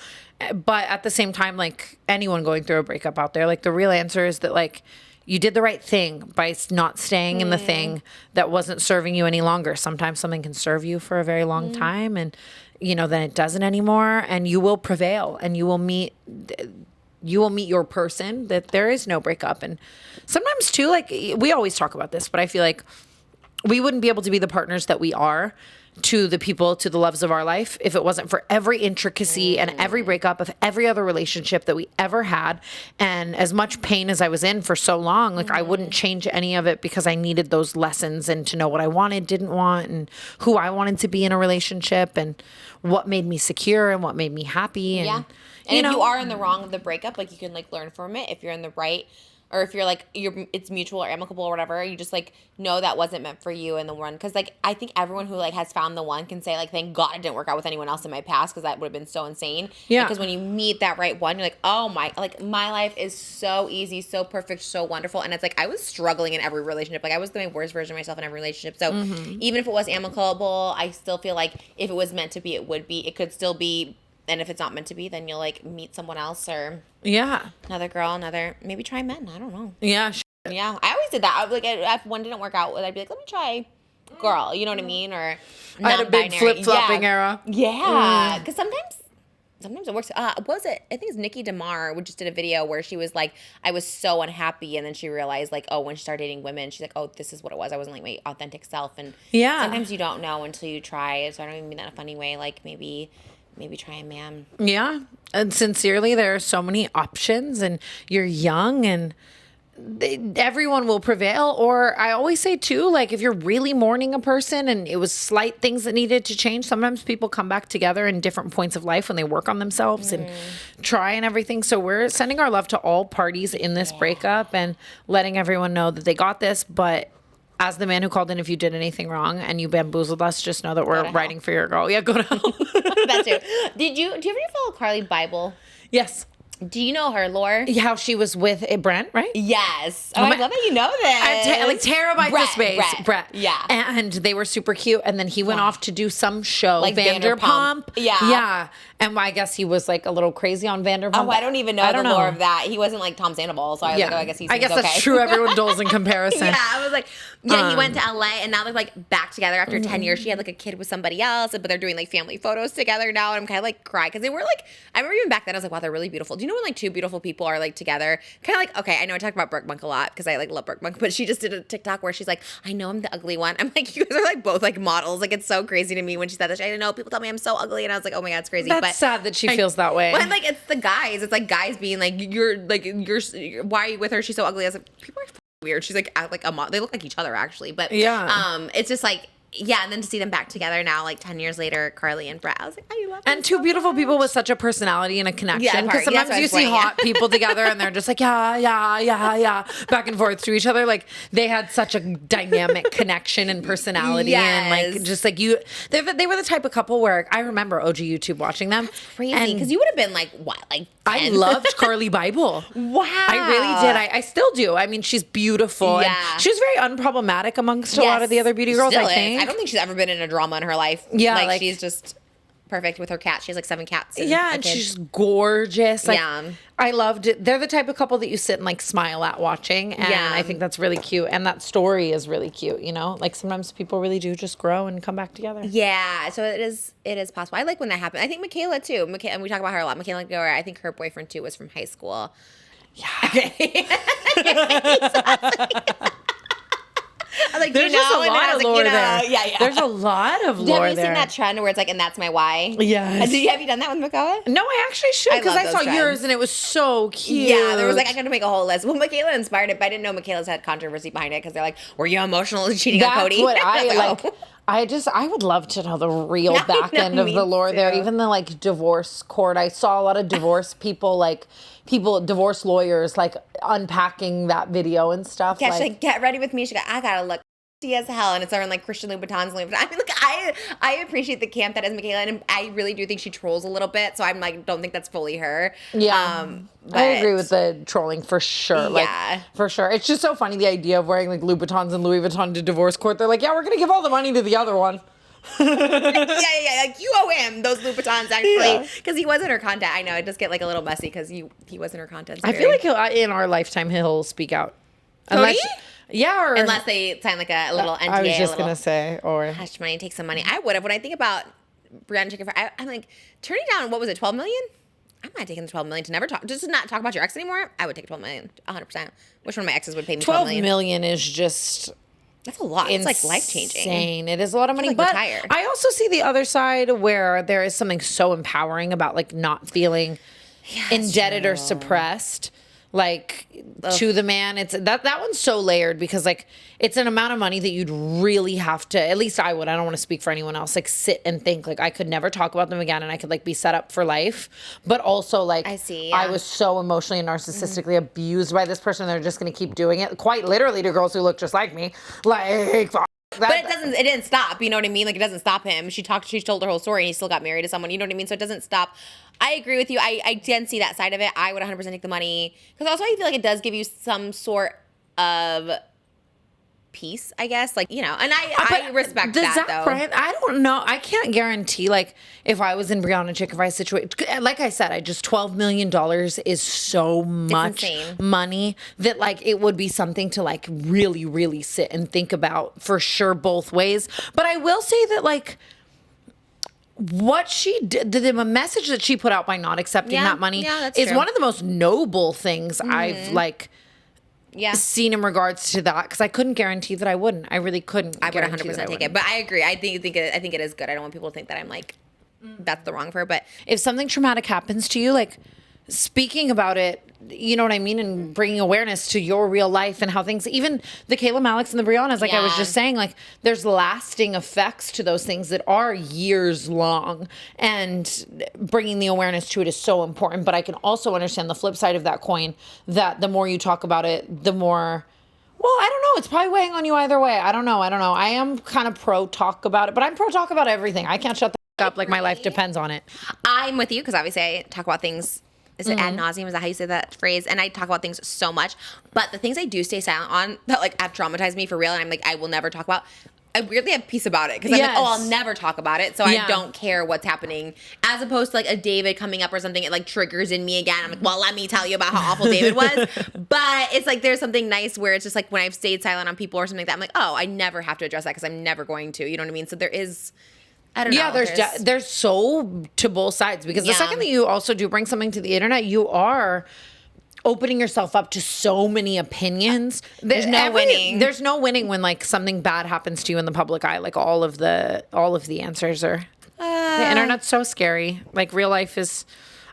But at the same time, like anyone going through a breakup out there, like the real answer is that like you did the right thing by not staying in the thing that wasn't serving you any longer. Sometimes something can serve you for a very long time, and you know then it doesn't anymore, and you will prevail, and you will meet your person. That there is no breakup. And sometimes too, like we always talk about this, but I feel like we wouldn't be able to be the partners that we are to the people, to the loves of our life, if it wasn't for every intricacy and every breakup of every other relationship that we ever had. And as much pain as I was in for so long, like I wouldn't change any of it because I needed those lessons and to know what I wanted, didn't want, and who I wanted to be in a relationship and what made me secure and what made me happy. And, And if you are in the wrong of the breakup, like you can like learn from it. If you're in the right, or if you're like it's mutual or amicable or whatever, you just like know that wasn't meant for you in the one. Because like I think everyone who like has found the one can say like, thank God it didn't work out with anyone else in my past, because that would have been so insane. Yeah. Because when you meet that right one, you're like, oh my life is so easy, so perfect, so wonderful. And it's like I was struggling in every relationship. Like I was the worst version of myself in every relationship. So even if it was amicable, I still feel like if it was meant to be, it would be. It could still be. And if it's not meant to be, then you'll like meet someone else or another girl, maybe try men. I don't know. Yeah. Yeah. I always did that. I would, like, if one didn't work out, I'd be like, let me try girl. You know what I mean? Or I had a big flip-flopping era. Yeah. Because sometimes it works. What was it? I think it's Nikki DeMar, who just did a video where she was like, I was so unhappy. And then she realized like, oh, when she started dating women, she's like, oh, this is what it was. I wasn't like my authentic self. And sometimes you don't know until you try. So I don't even mean that in a funny way. Like maybe try a man. Yeah. And sincerely, there are so many options and you're young and everyone will prevail. Or I always say too, like if you're really mourning a person and it was slight things that needed to change, sometimes people come back together in different points of life when they work on themselves and try and everything. So we're sending our love to all parties in this breakup and letting everyone know that they got this. But as the man who called in, if you did anything wrong and you bamboozled us, just know that we're writing for your girl. Yeah, go to hell. That too. Do you ever follow CARLI BYBEL? Yes. Do you know her lore? How she was with Brent, right? Yes. Oh, I love that you know this. Like terabytes of space. Brett. Yeah. And they were super cute. And then he went off to do some show. Like Vanderpump. Yeah. Yeah. And I guess he was like a little crazy on Vanderpump. Oh, I don't even know the lore of that. He wasn't like Tom Sandoval, so I was like, oh, I guess he seems okay. That's true. Everyone doles in comparison. Yeah, I was like, he went to LA and now they're like back together after 10 years. She had like a kid with somebody else, but they're doing like family photos together now. And I'm kind of like cry because they were like, I remember even back then I was like, wow, they're really beautiful. Do you know when like two beautiful people are like together? Kind of like, okay, I know I talk about Brooke Monk a lot because I like love Brooke Monk, but she just did a TikTok where she's like, I know I'm the ugly one. I'm like, you guys are like both like models. Like it's so crazy to me when she said that. I didn't know, people tell me I'm so ugly, and I was like, oh my god, it's crazy. That's sad that she feels that way. When like it's the guys, it's like guys being like, you're why are you with her? She's so ugly. I was like, people are weird. She's like act like a they look like each other actually, but it's just like. Yeah, and then to see them back together now, like 10 years later, CARLI and Brett, I was like, I love them. And two so beautiful much. people with such a personality and a connection. Because sometimes you see hot people together and they're just like, yeah, back and forth to each other. Like they had such a dynamic connection and personality. And like, just like they were the type of couple where I remember OG YouTube watching them. That's crazy. Because you would have been like, what, like 10? I loved CARLI BYBEL. Wow. I really did. I still do. I mean, she's beautiful. Yeah. And she was very unproblematic amongst a lot of the other beauty girls, I think. I don't think she's ever been in a drama in her life. Yeah. Like she's just perfect with her cat. She has like 7 cats. And she's gorgeous. Like, yeah. I loved it. They're the type of couple that you sit and like smile at watching. And I think that's really cute. And that story is really cute, you know? Like sometimes people really do just grow and come back together. Yeah. So it is possible. I like when that happens. I think MIKAYLA too. And we talk about her a lot. MIKAYLA NOGUEIRA, I think her boyfriend too was from high school. Yeah. I was like, there's just a lot of lore there. Yeah. There's a lot of lore there. Have you seen that trend where it's like, and that's my why? Yes. Have you done that with MIKAYLA? No, I actually should because I saw yours and it was so cute. Yeah, there was like, I got to make a whole list. Well, MIKAYLA inspired it, but I didn't know MIKAYLA's had controversy behind it because they're like, were you emotional cheating on Cody? That's what I like. I would love to know the real back end of the lore there. Even the like divorce court. I saw a lot of divorce divorce lawyers like unpacking that video and stuff. Yeah, she's like, get ready with me. She got, I gotta look as hell, and it's wearing like Christian Louboutins. I mean, like I appreciate the camp that is MIKAYLA, and I really do think she trolls a little bit. So I'm like, don't think that's fully her. Yeah, I agree with the trolling for sure. Like, for sure. It's just so funny the idea of wearing like Louboutins and Louis Vuitton to divorce court. They're like, yeah, we're gonna give all the money to the other one. yeah. Like you owe him those Louboutins actually, because he was in her content. I know it does get like a little messy because he was in her content. I feel like in our lifetime he'll speak out. Cody? Unless they sign like a little NDA. I was just gonna say, or hush money, take some money. I would have. When I think about Brianna CHICKENFRY, I'm like turning down. What was it? 12 million? I might have taken the 12 million to never talk, just to not talk about your ex anymore. I would take 12 million, 100%. Which one of my exes would pay me 12 million? 12 million is just. That's a lot. It's like life changing. Insane. It is a lot of money. Like but retire. I also see the other side where there is something so empowering about like not feeling indebted or suppressed. Like to the man, it's that one's so layered because like it's an amount of money that you'd really have to, at least I would, I don't want to speak for anyone else, like sit and think like I could never talk about them again and I could like be set up for life. But also like I was so emotionally and narcissistically abused by this person. They're just going to keep doing it quite literally to girls who look just like me. Like but it didn't stop. You know what I mean? Like it doesn't stop him. She told her whole story and he still got married to someone. You know what I mean? So it doesn't stop. I agree with you. I didn't see that side of it. I would 100% take the money because also I feel like it does give you some sort of peace, I guess. Like, you know, and I respect that though. Brian, I don't know. I can't guarantee like if I was in Brianna CHICKENFRY's situation, like I said, $12 million is so much money that like it would be something to like really, really sit and think about for sure both ways. But I will say that like what she did, the message that she put out by not accepting that money is one of the most noble things I've like seen in regards to that, because I couldn't guarantee that I wouldn't. I really couldn't. I would 100% take it. But I agree. I think it is good. I don't want people to think that I'm like that's the wrong for her. But if something traumatic happens to you, like speaking about it you know what I mean? And bringing awareness to your real life and how things, even the Kayla Maliks and the Briannas, like I was just saying, like there's lasting effects to those things that are years long, and bringing the awareness to it is so important. But I can also understand the flip side of that coin, that the more you talk about it, the more, well, I don't know. It's probably weighing on you either way. I don't know. I am kind of pro talk about it, but I'm pro talk about everything. I can't shut the up. Like my life depends on it. I'm with you because obviously I talk about things. Is it ad nauseum? Is that how you say that phrase? And I talk about things so much, but the things I do stay silent on that like have traumatized me for real, and I'm like I will never talk about. I weirdly have peace about it because I'm like, oh, I'll never talk about it, so I don't care what's happening. As opposed to like a David coming up or something, it like triggers in me again. I'm like, well, let me tell you about how awful David was. But it's like there's something nice where it's just like when I've stayed silent on people or something like that, I'm like, oh, I never have to address that because I'm never going to. You know what I mean? So there is. I don't know. Yeah, there's so to both sides, because the second that you also do bring something to the internet, you are opening yourself up to so many opinions. There's no winning. There's no winning when like something bad happens to you in the public eye. Like all of the answers are. The internet's so scary. Like real life is.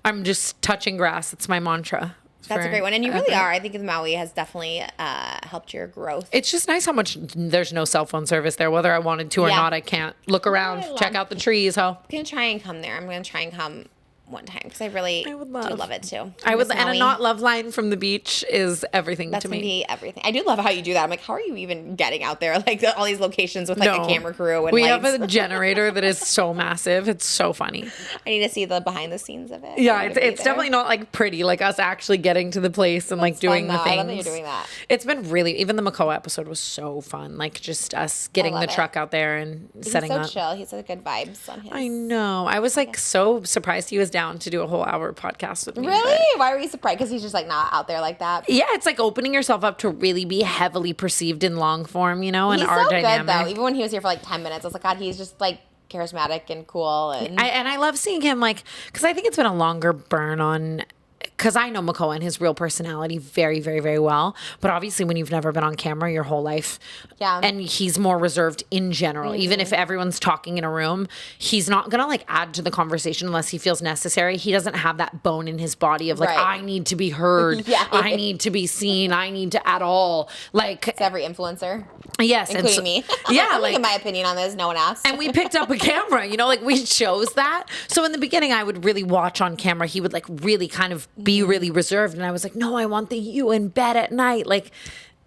I'm just touching grass. It's my mantra. That's a great one. And you really are. I think Maui has definitely helped your growth. It's just nice how much there's no cell phone service there. Whether I wanted to or not, I can't look around, check out the trees. I'm going to try and come there. I'm going to try and come one time because I really do love it too. I would, and a Not Loveline from the beach is everything to me. That's going to be everything. I do love how you do that. I'm like, how are you even getting out there? Like all these locations with like a camera crew and we lights. have a generator that is so massive. It's so funny. I need to see the behind the scenes of it. Yeah, it's definitely not like pretty, like us actually getting to the place and like doing the things. I love that you're doing that. It's been really, even the Makoa episode was so fun. Like just us getting the truck out there and setting up. He's so chill. He's a good vibes on his. I know. I was like so surprised he was down to do a whole hour podcast with me. Really? Why were you surprised? Because he's just like not out there like that. Yeah, it's like opening yourself up to really be heavily perceived in long form, you know, and he's our so dynamic. Good, though. Even when he was here for like 10 minutes, I was like, God, he's just like charismatic and cool. And I love seeing him like, because I think it's been a longer burn on. Because I know Makoa and his real personality very, very, very well. But obviously when you've never been on camera your whole life, and he's more reserved in general. Even if everyone's talking in a room, he's not going to like add to the conversation unless he feels necessary. He doesn't have that bone in his body of like, I need to be heard. I need to be seen. I need to at all. Like it's every influencer. Yes. Including me. Yeah. Like, in my opinion on this, no one asked. And we picked up a camera, you know, like we chose that. So in the beginning, I would really watch on camera. He would like really kind of be really reserved. And I was like, no, I want the you in bed at night. Like,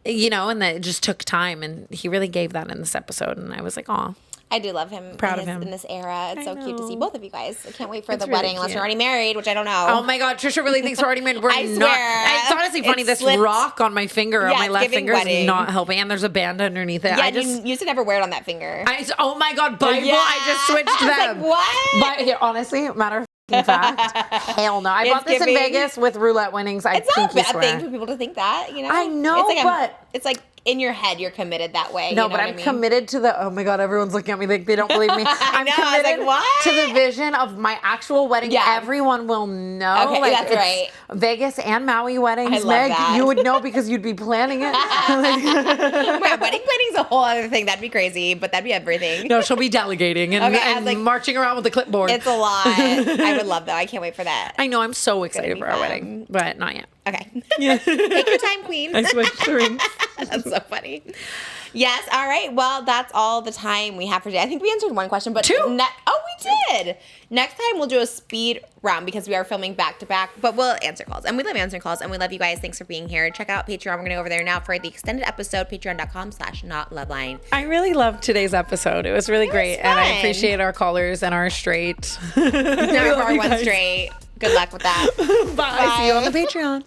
you know, and that it just took time. And he really gave that in this episode. And I was like, oh. I do love him. Proud of him. In this era. It's so cute to see both of you guys. I can't wait for the really wedding unless you're already married, which I don't know. Oh my God, Trisha really thinks we're already married. We're I not. swear. It's honestly funny. This rock on my finger, on my left finger, is not helping. And there's a band underneath it. Yeah, you used to never wear it on that finger. Oh my God, BYBEL. I just switched them. I was like, what? But here, honestly, matter of fact, hell no. I bought this in Vegas with roulette winnings. It's not a bad thing for people to think that, you know? I know, but it's like in your head, you're committed that way. No, you know but I'm committed to the, oh my God, everyone's looking at me like they don't believe me. I'm committed to the vision of my actual wedding. Yeah. Everyone will know. Okay, like, that's right. Vegas and Maui weddings. I love Meg, that. you would know because you'd be planning it. My wedding planning's a whole other thing. That'd be crazy, but that'd be everything. No, she'll be delegating and like, marching around with the clipboard. It's a lot. I would love that. I can't wait for that. I know. I'm so excited for our wedding, but not yet. Okay. Yeah. Take your time, queen. I switched the rings. That's so funny. Yes. All right. Well, that's all the time we have for today. I think we answered one question, but two. We did. Next time we'll do a speed round because we are filming back to back, but we'll answer calls. And we love answering calls, and we love you guys. Thanks for being here. Check out Patreon. We're going to go over there now for the extended episode, patreon.com/notloveline. I really loved today's episode. It was really great. And I appreciate our callers and our straight. Never bar one straight. Good luck with that. Bye. See you on the Patreon.